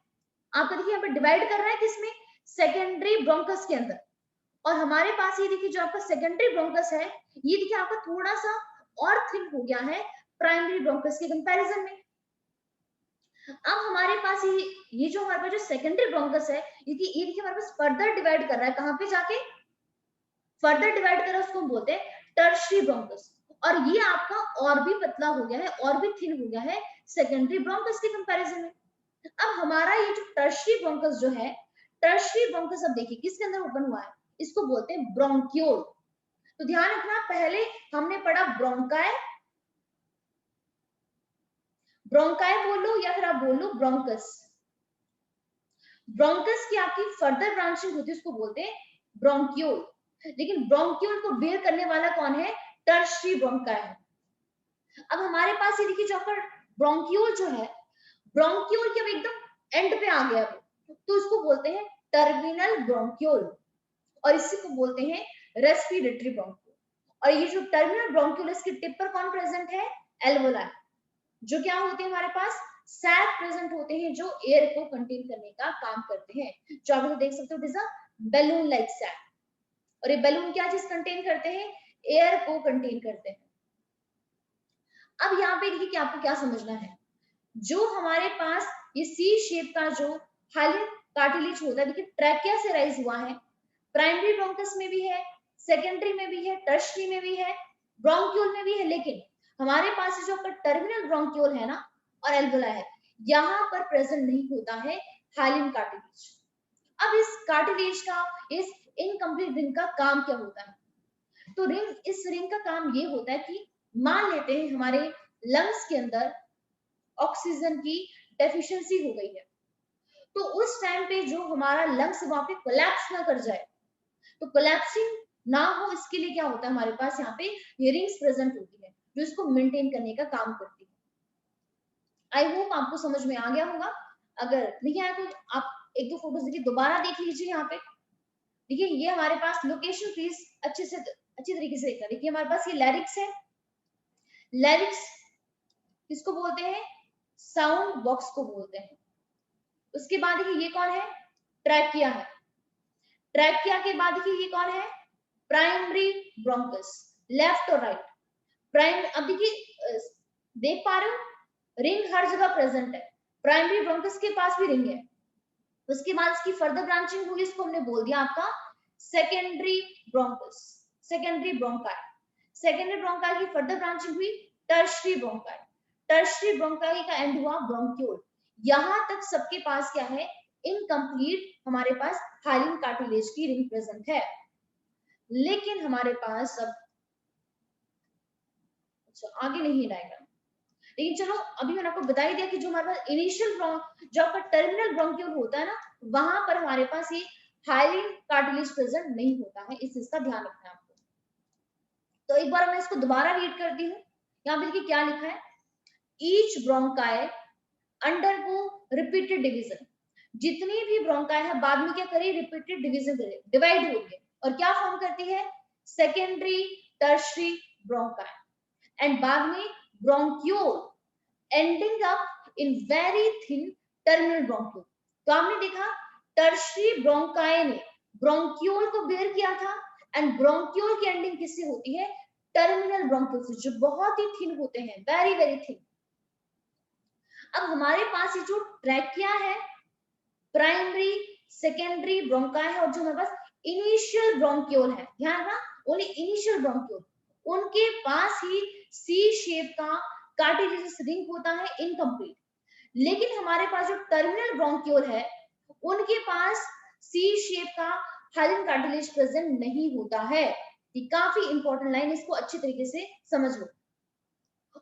आपका देखिए यहाँ पे डिवाइड कर रहा है किसमें, सेकेंडरी ब्रोंकस के अंदर, और हमारे पास ये देखिए जो आपका सेकेंडरी ब्रोंकस है ये देखिए आपका थोड़ा सा और थिन हो गया है प्राइमरी ब्रोंकस के कंपैरिजन में। अब हमारे पास ये जो हमारे पास जो सेकेंडरी ब्रोंकस है ये देखिए हमारे पास फर्दर डिवाइड कर रहा है, कहां पे जाके फर्दर डिवाइड कर रहा है, उसको हम बोलते हैं टर्शियरी ब्रोंकस, और ये आपका और भी पतला हो गया है, और भी थिन हो गया है सेकेंडरी ब्रोंकस के कंपैरिजन में। अब हमारा ये जो टर्शियरी ब्रोंकस जो है, टर्शियरी ब्रोंकस अब देखिए किसके अंदर ओपन हुआ है, इसको बोलते हैं ब्रोंक्यूल। तो ध्यान रखना पहले हमने पढ़ा ब्रोंकाई, ब्रोंकाई बोल लो या फिर आप बोल लो ब्रोंकस। ब्रोंकस की आपकी फर्दर ब्रांचिंग होती है उसको बोलते हैं ब्रोंक्यूल, लेकिन ब्रोंक्यूल को बेयर करने वाला कौन है, टर्शियरी ब्रोंकाई है। अब हमारे पास ये देखिए जो आपका ब्रोंक्यूल जो है, ब्रोंक्यूल के अब एकदम एंड पे आ गया तो इसको बोलते हैं टर्मिनल ब्रोंक्यूल, और इसी को बोलते हैं रेस्पिरेटरी ब्रोंक्यूल। और ये जो टर्मिनल ब्रोंक्यूल इसके टिप पर कौन प्रेजेंट है, एल्वोलाई, जो क्या होते हैं हमारे पास सैक प्रेजेंट होते हैं जो एयर को कंटेन करने का काम करते हैं, जो आप देख सकते हो it is a balloon like sac, और ये बैलून क्या चीज कंटेन करते हैं, एयर को कंटेन करते हैं। अब यहाँ पे देखिए कि आपको क्या समझना है, जो हमारे पास ये सी शेप का जो हाइलिन कार्टिलेज होता है देखिए ट्रैकिया से राइज हुआ है, प्राइमरी ब्रोंकस में भी है, सेकेंडरी में भी है, टर्शियरी में भी है, ब्रोंक्यूल में भी है, लेकिन हमारे पास जो आपका टर्मिनल ब्रोंक्यूल है ना और एल्वोलाई है, यहाँ पर प्रेजेंट नहीं होता है हाइलिन कार्टिलेज। अब इस कार्टिलेज का, इस इनकम्प्लीट रिंग का काम क्या होता है? तो इस रिंग का काम ये होता है कि मान लेते हैं हमारे लंग्स के अंदर ऑक्सीजन की डेफिशिएंसी हो गई है, तो उस टाइम पे जो हमारा लंग्स वहां पे कोलैप्स ना कर जाए, तो कोलैप्सिंग ना हो इसके लिए क्या होता है, हमारे पास यहाँ पे ये रिंग्स प्रेजेंट होती है जो इसको मेंटेन करने का काम करती है। आई होप आपको समझ में आ गया होगा। अगर नहीं आया तो आप एक दो फोटोज देखिए, दोबारा देख लीजिए। यहाँ पे देखिए, ये हमारे पास लोकेशन प्लीज अच्छी तरीके से देखना। देखिए हमारे पास ये लैरिक्स है। लैरिक्स किसको बोलते हैं? साउंड बॉक्स को बोलते हैं। उसके बाद देखिए ये कौन है? ट्रैकिया है। ट्रैकिया के बाद देखिए ये कौन है? Primary bronchus. लेफ्ट और राइट प्राइम। अब देखिए देख पा रहे हो रिंग हर जगह प्रेजेंट है। प्राइमरी ब्रोंकस के पास भी रिंग है। उसके बाद इसकी फर्दर ब्रांचिंग हुई, इसको हमने बोल दिया आपका secondary bronchus, secondary bronchi. Secondary bronchi की फर्दर ब्रांचिंग हुई टर्शरी ब्रोंकाई। टर्शरी ब्रोंकाई का एंड हुआ ब्रोंक्यूल। यहां तक सबके पास क्या है? इनकम्प्लीट हमारे पास हाइलिन कार्टिलेज की रिंग प्रेजेंट है। लेकिन हमारे पास अब आगे नहीं है डायग्राम, लेकिन चलो अभी मैंने आपको बता ही दिया कि जो हमारे पास इनिशियल जो आपका टर्मिनल ब्रोंक्यूल होता है ना, वहां पर हमारे पास ये हाइलिन कार्टिलेज प्रेजेंट नहीं होता है। इस चीज का ध्यान रखना है आपको। तो एक बार मैं इसको दोबारा रीड करती हूँ। यहाँ पे देखिए क्या लिखा है? Each bronchi undergo repeated division. जितनी भी ब्रोंकाई है बाद में क्या करिए? रिपीटेड डिवीजन करिए, डिवाइड हो गई और क्या फॉर्म करती है? Secondary tertiary bronchi. एंड बाद में bronchiole ending up in very thin terminal bronchiole। तो आपने देखा टर्शरी ब्रोंकाई ने ब्रोंक्यूल को बेयर किया था, एंड ब्रोंक्यूल की एंडिंग किससे होती है? टर्मिनल ब्रोंक्यूल से, जो बहुत ही थिन होते हैं, वेरी वेरी थिन। अब हमारे पास ये जो ट्रैकिया है, प्राइमरी सेकेंडरी ब्रोंकाई है, और जो हमारे पास इनिशियल ब्रोंक्यूल है, ध्यान रखना ओनली इनिशियल ब्रोंक्यूल, उनके पास ही सी शेप का कार्टिलेजस रिंग होता है इनकम्प्लीट। लेकिन हमारे पास जो टर्मिनल ब्रोंक्यूल है, उनके पास सी शेप का हाइलिन कार्टिलेज प्रेजेंट नहीं होता है। ये काफी इंपॉर्टेंट लाइन, इसको अच्छी तरीके से समझ लो।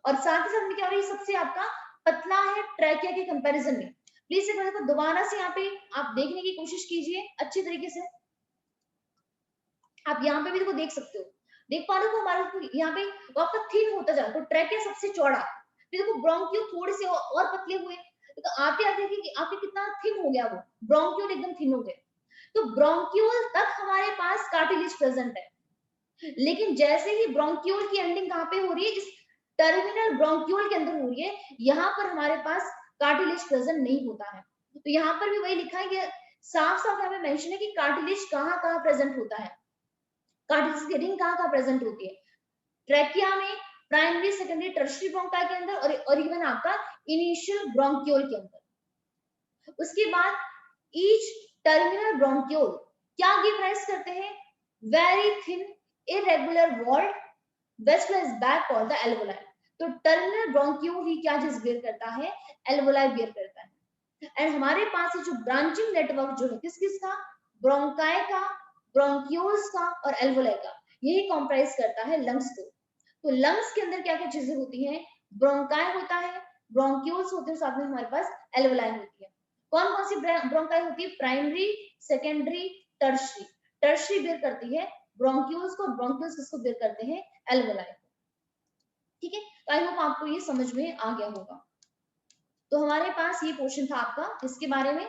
और साथ ही साथ में क्या हो रहा है? सबसे आपका पतला है ट्रैकिया के कंपैरिजन में। प्लीज एक बार दोबारा से यहाँ पे आप देखने की कोशिश कीजिए अच्छी तरीके से। आप यहाँ पे भी देखो, देख सकते हो, देख पा रहे हो हमारे यहाँ पे वो आपका थिन होता जा रहा है। तो ट्रैकिया सबसे चौड़ा, फिर देखो ब्रोंक्यूल थोड़े से और पतले हुए, तो आते आते देखिए आपके कितना थिन हो गया, वो ब्रोंक्यूल एकदम थिन हो गए। तो ब्रोंक्यूल तक हमारे पास कार्टिलेज प्रेजेंट है, लेकिन जैसे ही ब्रोंक्यूल की एंडिंग कहाँ पे हो रही है? इस टर्मिनल ब्रोंक्यूल के अंदर हो रही है, यहाँ पर हमारे पास कार्टिलेज प्रेजेंट नहीं होता है। तो यहाँ पर भी वही लिखा है कि साफ साफ हमें मेंशन है कि कार्टिलेज कहाँ कहाँ प्रेजेंट होता है। कार्टिलेज की रिंग कहाँ कहाँ प्रेजेंट होती है? ट्रैकिया में, प्राइमरी सेकेंडरी टर्शरी ब्रोंकाई के अंदर, और इवन आपका इनिशियल ब्रोंक्यूल के अंदर। उसके बाद ईच टर्मिनल ब्रोंक्यूल क्या गिव राइज करते हैं? Very thin irregular walled vascularised bag called the alveoli. तो टर्मिनल ब्रोंक्यूल ही क्या चीज बेयर करता है? एल्वोलाई बेयर करता है। एंड हमारे पास ये जो ब्रांचिंग नेटवर्क जो है किस किस का? ब्रोंकाई का, ब्रोंक्यूल्स का और एल्वोलाई का, यही कॉम्प्राइज करता है लंग्स को। तो लंग्स के अंदर क्या क्या चीजें होती हैं? ब्रोंकाई होता है, ब्रोंक्यूल्स होते हैं, साथ में हमारे पास एल्वोलाई होती है। कौन कौन सी ब्रोंकाई होती है? Primary, secondary, tertiary. Tertiary bear करती है ब्रोंक्यूल्स को, ब्रोंक्यूल्स किसको बेयर करते हैं? एल्वोलाई को। ठीक है, तो आई होप आपको ये समझ में आ गया होगा। तो हमारे पास ये क्वेश्चन था आपका किसके बारे में?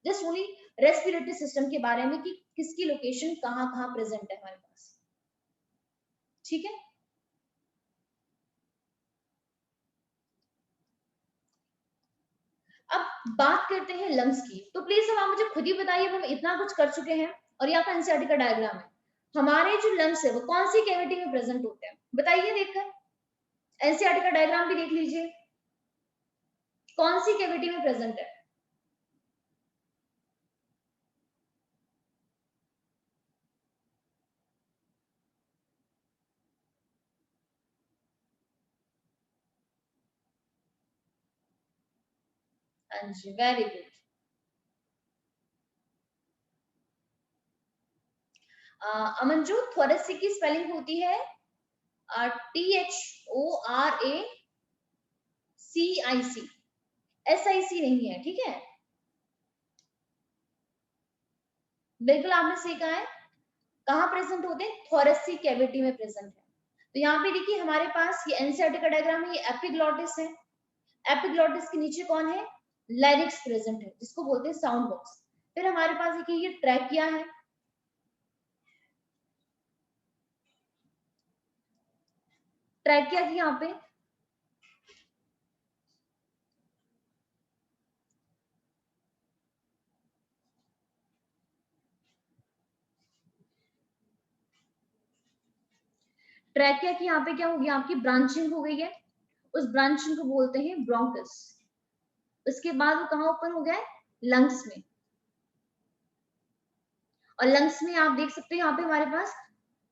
जस्ट ओनली रेस्पिरेटरी सिस्टम के बारे में कि किसकी लोकेशन कहाँ कहाँ प्रेजेंट है हमारे पास। ठीक है, अब बात करते हैं लंग्स की। तो प्लीज अब आप मुझे खुद ही बताइए, हम इतना कुछ कर चुके हैं और यहाँ का एनसीईआरटी का डायग्राम है, हमारे जो लंग्स है वो कौन सी कैविटी में प्रेजेंट होते हैं? बताइए देखकर, एनसीईआरटी का डायग्राम भी देख लीजिए, कौन सी कैविटी में प्रेजेंट है? हाँ जी, वेरी गुड। अमनजो, थोरेसिक की स्पेलिंग होती है THORACIC, SIC नहीं है, ठीक है। बिल्कुल आपने सही कहा है। कहाँ प्रेजेंट होते हैं? थोरेसिक कैविटी में प्रेजेंट है। तो यहाँ पे देखिए हमारे पास ये एनसीईआरटी का डायग्राम है, ये एपिग्लॉटिस है। एपिग्लॉटिस के नीचे कौन है? लैरिक्स प्रेजेंट है, जिसको बोलते हैं साउंड बॉक्स। फिर हमारे पास देखिए ये ट्रैकिया है, ट्रैकिया की यहाँ पे ट्रैकिया की यहाँ पे क्या होगी? आपकी ब्रांचिंग हो गई है, उस ब्रांचिंग को बोलते हैं ब्रोंकस। उसके बाद वो कहाँ ओपन हो गया है? लंग्स में। और लंग्स में आप देख सकते हैं यहाँ पे हमारे पास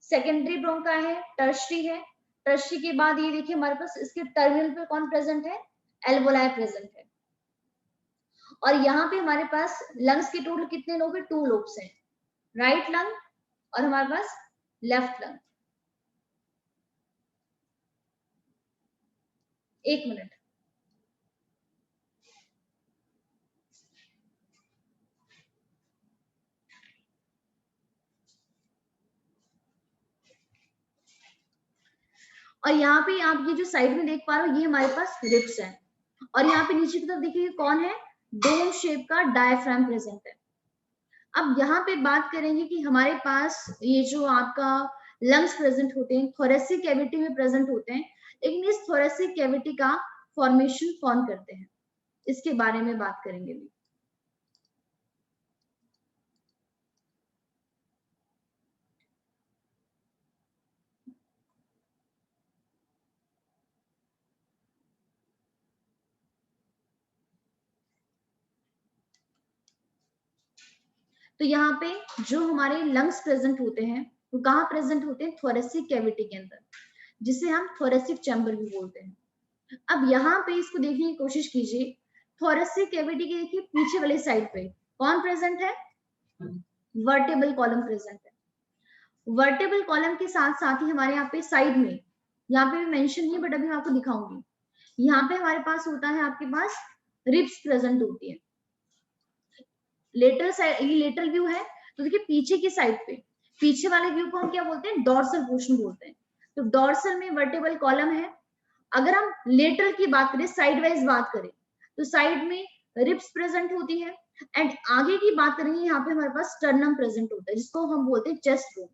सेकेंडरी ब्रोंका है, टर्शरी है। टर्शरी के बाद ये देखिए हमारे पास इसके टर्मिनल पे कौन प्रेजेंट है? एल्वोलाई प्रेजेंट है। और यहाँ पे हमारे पास लंग्स के टोटल कितने लोब है? 2 लोब्स हैं, राइट लंग और हमारे पास लेफ्ट लंग। एक मिनट। और यहाँ पे आप ये जो साइड में देख पा रहे हो, ये हमारे पास रिब्स है। और यहाँ पे नीचे की तरफ देखिए कौन है? डोम शेप का डायफ्राम प्रेजेंट है। अब यहाँ पे बात करेंगे कि हमारे पास ये जो आपका लंग्स प्रेजेंट होते हैं, थोरेसिक कैविटी में प्रेजेंट होते हैं, लेकिन इस थोरेसिक कैविटी का फॉर्मेशन कौन करते हैं, इसके बारे में बात करेंगे भी। तो यहाँ पे जो हमारे लंग्स प्रेजेंट होते हैं वो कहाँ प्रेजेंट होते हैं? थोरेसिक कैविटी के अंदर, जिसे हम थोरेसिक चैम्बर भी बोलते हैं। अब यहाँ पे इसको देखने की कोशिश कीजिए। थोरेसिक कैविटी के देखिए पीछे वाली साइड पे कौन प्रेजेंट है? वर्टेबल कॉलम प्रेजेंट है। वर्टेबल कॉलम के साथ साथ ही हमारे यहाँ पे साइड में, यहाँ पे मेंशन नहीं बट अभी मैं आपको दिखाऊंगी, यहाँ पे हमारे पास होता है, आपके पास रिब्स प्रेजेंट होती है। लेटरल साइड, ये लेटरल व्यू है, तो देखिए पीछे की साइड पे, पीछे वाले व्यू को हम क्या बोलते हैं? डॉर्सल पोर्शन बोलते हैं। तो डॉर्सल में वर्टेबल कॉलम है। अगर हम लेटरल की बात करें, साइड वाइज बात करें, तो साइड में रिब्स प्रेजेंट होती है। एंड आगे की बात करेंगे, यहाँ पे हमारे पास स्टर्नम प्रेजेंट होता है, जिसको हम बोलते हैं चेस्ट बोन।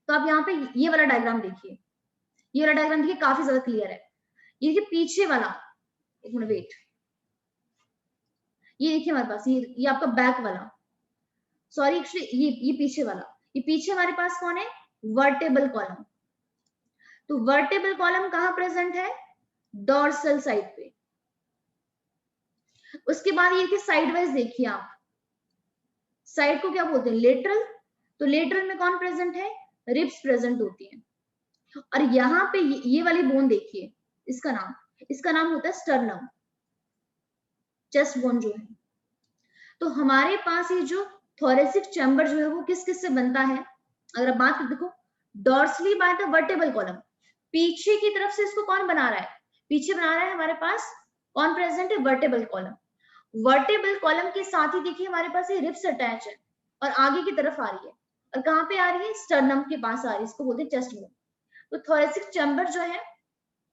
तो आप यहाँ पे ये वाला डायग्राम देखिए, ये वाला डायग्राम देखिए, काफी ज्यादा क्लियर है। ये देखिए पीछे वाला, एक मिनट वेट, ये देखिए हमारे पास ये आपका बैक वाला, सॉरी एक्चुअली ये पीछे वाला, ये पीछे हमारे पास कौन है? Vertebral column. तो वर्टेबल कॉलम कहाँ प्रेजेंट है? डॉर्सल साइड पे। उसके बाद ये कि साइड वाइज देखिए आप, साइड को क्या बोलते हैं? लेटरल। तो लेटरल में कौन प्रेजेंट है? रिब्स प्रेजेंट होती है। और यहाँ पे ये वाली बोन देखिए, इसका नाम होता है स्टर्नम, चेस्ट बोन जो है। तो हमारे पास ये जो थोरेसिक चैम्बर जो है वो किस किस से बनता है? अगर आप बात देखो, डॉर्सली बात है वर्टेबल कॉलम, पीछे की तरफ से इसको कौन बना रहा है? पीछे बना रहा है हमारे पास कौन प्रेजेंट है? Vertebral column. वर्टेबल कॉलम के साथ ही देखिए हमारे पास ये रिब्स अटैच है और आगे की तरफ आ रही है। और कहाँ पे आ रही है? स्टर्नम के पास आ रही है, इसको बोलते हैं चेस्ट बोन। तो थोरेसिक चैम्बर जो है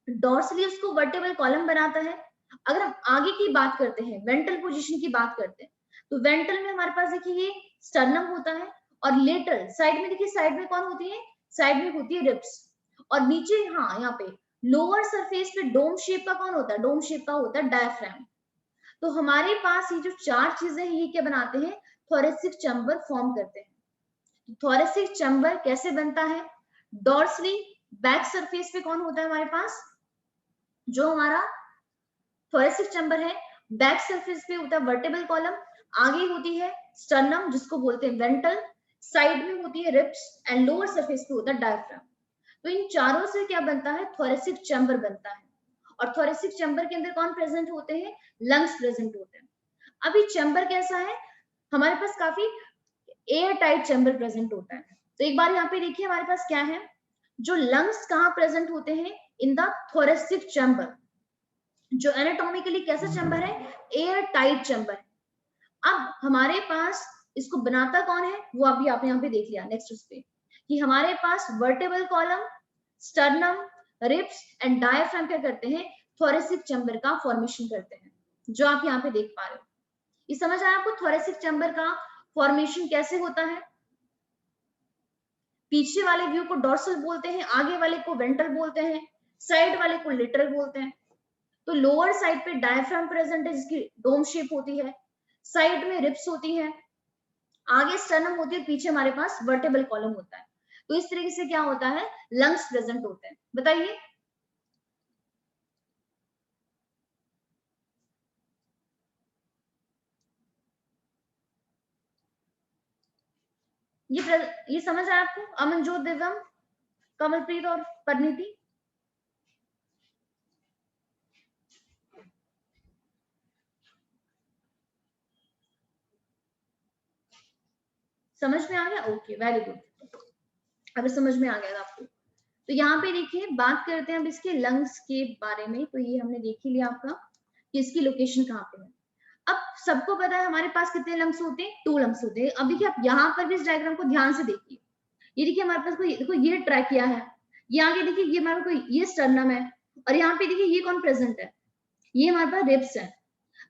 डॉर्सली उसको वर्टेबल कॉलम बनाता है। अगर हम आगे की बात करते हैं, वेंट्रल पोजीशन की बात करते हैं, तो वेंट्रल में हमारे पास देखिए ये स्टर्नम होता है। और लेटरल साइड में देखिए, साइड में कौन होती है? साइड में होती है रिब्स। और नीचे, हाँ, यहाँ पे लोअर सरफेस पे डोम शेप का कौन होता है? डोम शेप का होता है डायफ्राम। तो हमारे पास ये जो 4 चीजें हैं, ये क्या बनाते हैं? थोरेसिक चैम्बर फॉर्म करते हैं। थोरेसिक चैम्बर कैसे बनता है? डॉर्सली बैक सरफेस पे कौन होता है हमारे पास? जो हमारा थोरेसिक चैम्बर है, बैक सरफेस पे होता है वर्टेबल कॉलम, आगे होती है स्टर्नम जिसको बोलते हैं वेंट्रल, साइड में होती है रिब्स एंड लोअर सरफेस पे होता है डायफ्राम। तो इन चारों से क्या बनता है? थोरेसिक चैम्बर बनता है। और थोरेसिक चैम्बर के अंदर कौन प्रेजेंट होते हैं? लंग्स प्रेजेंट होते हैं। अभी चैम्बर कैसा है? हमारे पास काफी एयर टाइट चैम्बर प्रेजेंट होता है। तो एक बार यहाँ पे देखिए हमारे पास क्या है, जो लंग्स कहाँ प्रेजेंट होते हैं, इन द थोरेसिक चैम्बर। जो एनाटॉमिकली कैसा चैम्बर है, एयर टाइट चैम्बर। अब हमारे पास इसको बनाता कौन है, वो अभी आपने यहाँ पे देख लिया नेक्स्ट उस पे, कि हमारे पास vertebral column, sternum, ribs and diaphragm क्या करते हैं, थोरेसिक चैम्बर का फॉर्मेशन करते हैं, जो आप यहाँ पे देख पा रहे हो। ये समझ आया आपको थोरेसिक चैम्बर का फॉर्मेशन कैसे होता है? पीछे वाले व्यू को डोर्सल बोलते हैं, आगे वाले को वेंट्रल बोलते हैं, साइड वाले को लेटरल बोलते हैं। तो लोअर साइड पे डायफ्राम प्रेजेंट है जिसकी डोम शेप होती है, साइड में रिब्स होती है, आगे स्टर्नम होती है, पीछे हमारे पास वर्टेबल कॉलम होता है। तो इस तरीके से क्या होता है, लंग्स प्रेजेंट होते हैं। बताइए ये समझ आया आपको? अमनजोत, दिव्यम, कमलप्रीत और परिणीति, समझ में आ गया? Okay, very good. अगर समझ में आ गया आपको, तो यहाँ पे देखिए बात करते हैं अब इसके लंग्स के बारे में। तो ये हमने देख ही लिया आपका कि इसकी लोकेशन कहाँ पे है। अब सबको पता है हमारे पास कितने लंग्स होते हैं, 2 लंग्स होते हैं। अब देखिए आप यहाँ पर भी इस डायग्राम को ध्यान से देखिए, ये देखिए हमारे पास कोई, देखो ये ट्रैक किया है, ये आगे देखिए ये हमारे को ये स्टर्नम है, और यहाँ पे देखिए ये कौन प्रेजेंट है, ये हमारे पास रिब्स है।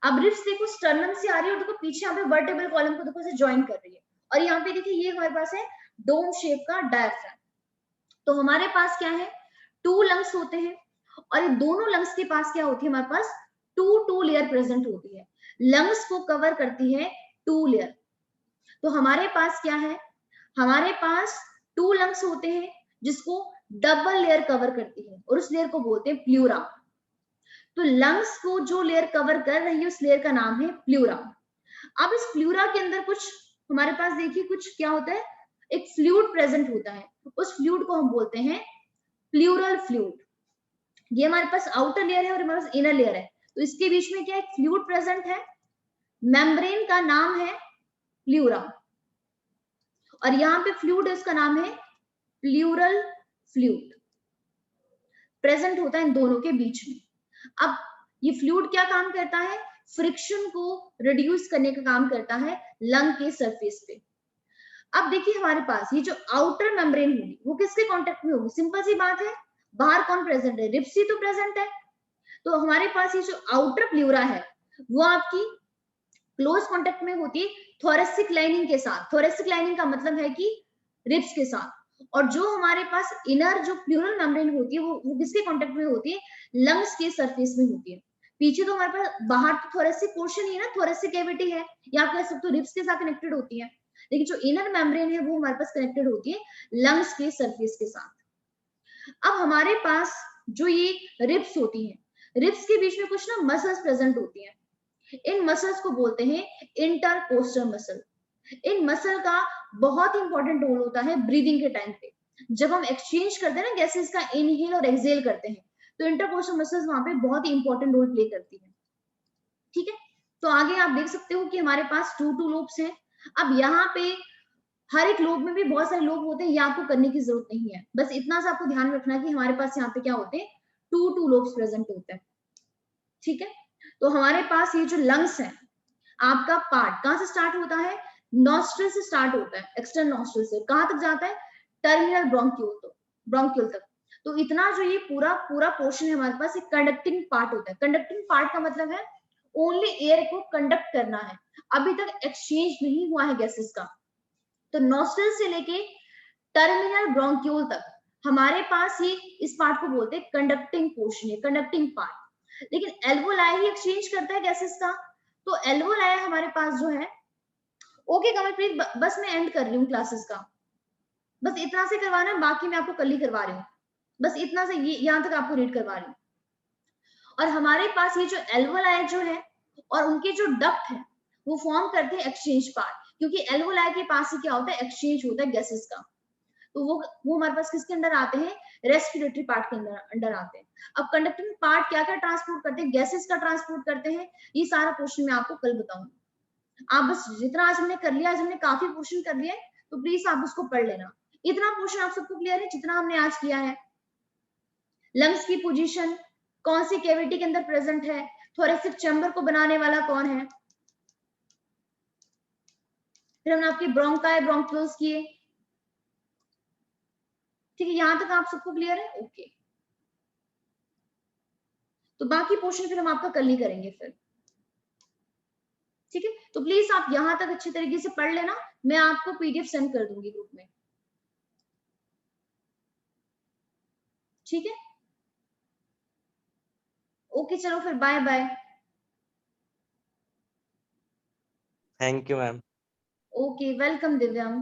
अब रिब्स देखो स्टर्नम से आ रही है और देखो पीछे यहाँ पे वर्टेबल कॉलम को देखो से ज्वाइन कर रही है, और यहाँ पे देखिए ये हमारे पास है डोम शेप का डायफ्राम। तो हमारे पास क्या है, 2 लंग्स होते हैं, और ये दोनों लंग्स के पास क्या होती है, हमारे पास 2 लेयर प्रेजेंट होती है। लंग्स को कवर करती है 2 लेयर। तो हमारे पास क्या है, हमारे पास 2 लंग्स होते हैं जिसको डबल लेयर कवर करती है, और उस लेयर को बोलते हैं प्लूरा। तो लंग्स को जो लेयर कवर कर रही है उस लेयर का नाम है प्लूरा। अब इस प्लूरा के अंदर कुछ हमारे पास देखिए कुछ क्या होता है, एक फ्लूइड प्रेजेंट होता है, उस फ्लूइड को हम बोलते हैं प्लूरल फ्लूइड। ये हमारे पास आउटर लेयर है और हमारे पास इनर लेयर है, तो इसके बीच में क्या एक फ्लूइड प्रेजेंट है, मेम्ब्रेन का नाम है प्लूरा, और यहाँ पे फ्लूइड है उसका नाम है प्लूरल फ्लूइड, प्रेजेंट होता है इन दोनों के बीच में। अब ये फ्लूइड क्या काम करता है, फ्रिक्शन को रिड्यूस करने का काम करता है लंग के सरफेस पे। अब देखिए हमारे पास ये जो आउटर मेम्ब्रेन होगी वो किसके कांटेक्ट में होगी, सिंपल सी बात है, बाहर कौन प्रेजेंट है, रिब्स ही तो प्रेजेंट है। तो हमारे पास ये जो आउटर प्लूरा है वो आपकी क्लोज कांटेक्ट में होती है थोरेसिक लाइनिंग के साथ। थोरेसिक लाइनिंग का मतलब है कि रिब्स के साथ। और जो हमारे पास इनर जो प्लूरल मेम्ब्रेन होती है वो किसके कांटेक्ट में होती है, लंग्स के सरफेस में होती है। पीछे तो हमारे पास बाहर तो थोरेसिक पोर्शन ही है ना, थोरेसिक कैविटी है, या कह सकते हो रिब्स के साथ कनेक्टेड होती है, लेकिन जो इनर मेम्ब्रेन है वो हमारे पास कनेक्टेड होती है लंग्स के सरफेस के साथ। अब हमारे पास जो ये रिब्स होती है, रिब्स के बीच में कुछ ना मसल्स प्रेजेंट होती है, इन मसल्स को बोलते हैं इंटरकोस्टल मसल। इन मसल का बहुत इंपॉर्टेंट रोल होता है ब्रीदिंग के टाइम पे, जब हम एक्सचेंज करते हैं ना गैसेस का, इनहेल और एक्सहेल करते हैं, तो इंटरकोस्टल मसल्स वहां पे बहुत ही इंपॉर्टेंट रोल प्ले करती है। ठीक है, तो आगे आप देख सकते हो कि हमारे पास 2 लोब्स हैं। अब यहाँ पे हर एक लोब में भी बहुत सारे लोब होते हैं, ये आपको करने की जरूरत नहीं है, बस इतना सा आपको ध्यान रखना कि हमारे पास यहाँ पे क्या होते हैं, 2 लोब्स प्रेजेंट होते हैं। ठीक है, तो हमारे पास ये जो लंग्स है, आपका पार्ट कहां से स्टार्ट होता है, नॉस्ट्रल से स्टार्ट होता है, एक्सटर्नल नॉस्ट्रल से कहां तक जाता है, टर्मिनल ब्रोंक्यूल तक। तो इतना जो ये पूरा पूरा पोर्शन है हमारे पास, एक कंडक्टिंग पार्ट होता है। कंडक्टिंग पार्ट का मतलब है ओनली एयर को कंडक्ट करना है, अभी तक एक्सचेंज नहीं हुआ है गैसेस का। तो नॉस्ट्रल से लेके टर्मिनल ब्रोंक्यूल तक हमारे पास ये इस पार्ट को बोलते हैं कंडक्टिंग पोर्शन है, कंडक्टिंग पार्ट। लेकिन एल्वोलाई ही एक्सचेंज करता है गैसेस का, तो एल्वोलाई हमारे पास जो है, ओके कमलप्रीत, बस मैं एंड कर रही हूँ क्लासेस का, बस इतना से करवाना है, बाकी मैं आपको कल ही करवा रही हूँ, बस इतना से ये यहाँ तक आपको रीड करवा रही हूँ। और हमारे पास ये जो एल्वोलाई जो है और उनके जो डक्ट है वो फॉर्म करते हैं एक्सचेंज पार्ट, क्योंकि एल्वोलाई के पास ही क्या होता है, एक्सचेंज होता है गैसेस का। तो वो हमारे पास किसके अंदर आते हैं, रेस्पिरेटरी पार्ट के अंदर आते हैं। अब कंडक्टिंग पार्ट क्या क्या ट्रांसपोर्ट करते हैं, गैसेस का ट्रांसपोर्ट करते हैं, ये सारा क्वेश्चन मैं आपको कल बताऊंगी। आप बस जितना आज हमने कर लिया, आज हमने काफी क्वेश्चन कर लिए, तो प्लीज आप उसको पढ़ लेना। इतना पोर्शन आप सबको क्लियर है जितना हमने आज किया है? लंग्स की पोजीशन, कौन सी कैविटी के अंदर प्रेजेंट है, थोरेसिक चैम्बर को बनाने वाला कौन है, फिर हमने आपकी ब्रोंकाई ब्रोंक्यूल्स किए। ठीक है, यहां तक आप सबको क्लियर है? ओके, तो बाकी पोर्शन फिर हम आपका कल ही करेंगे फिर। ठीक है, तो प्लीज आप यहां तक अच्छे तरीके से पढ़ लेना, मैं आपको पीडीएफ सेंड कर दूंगी ग्रुप में। ठीक है, ओके, चलो फिर bye bye. Thank you ma'am. Okay, welcome दिव्यांग।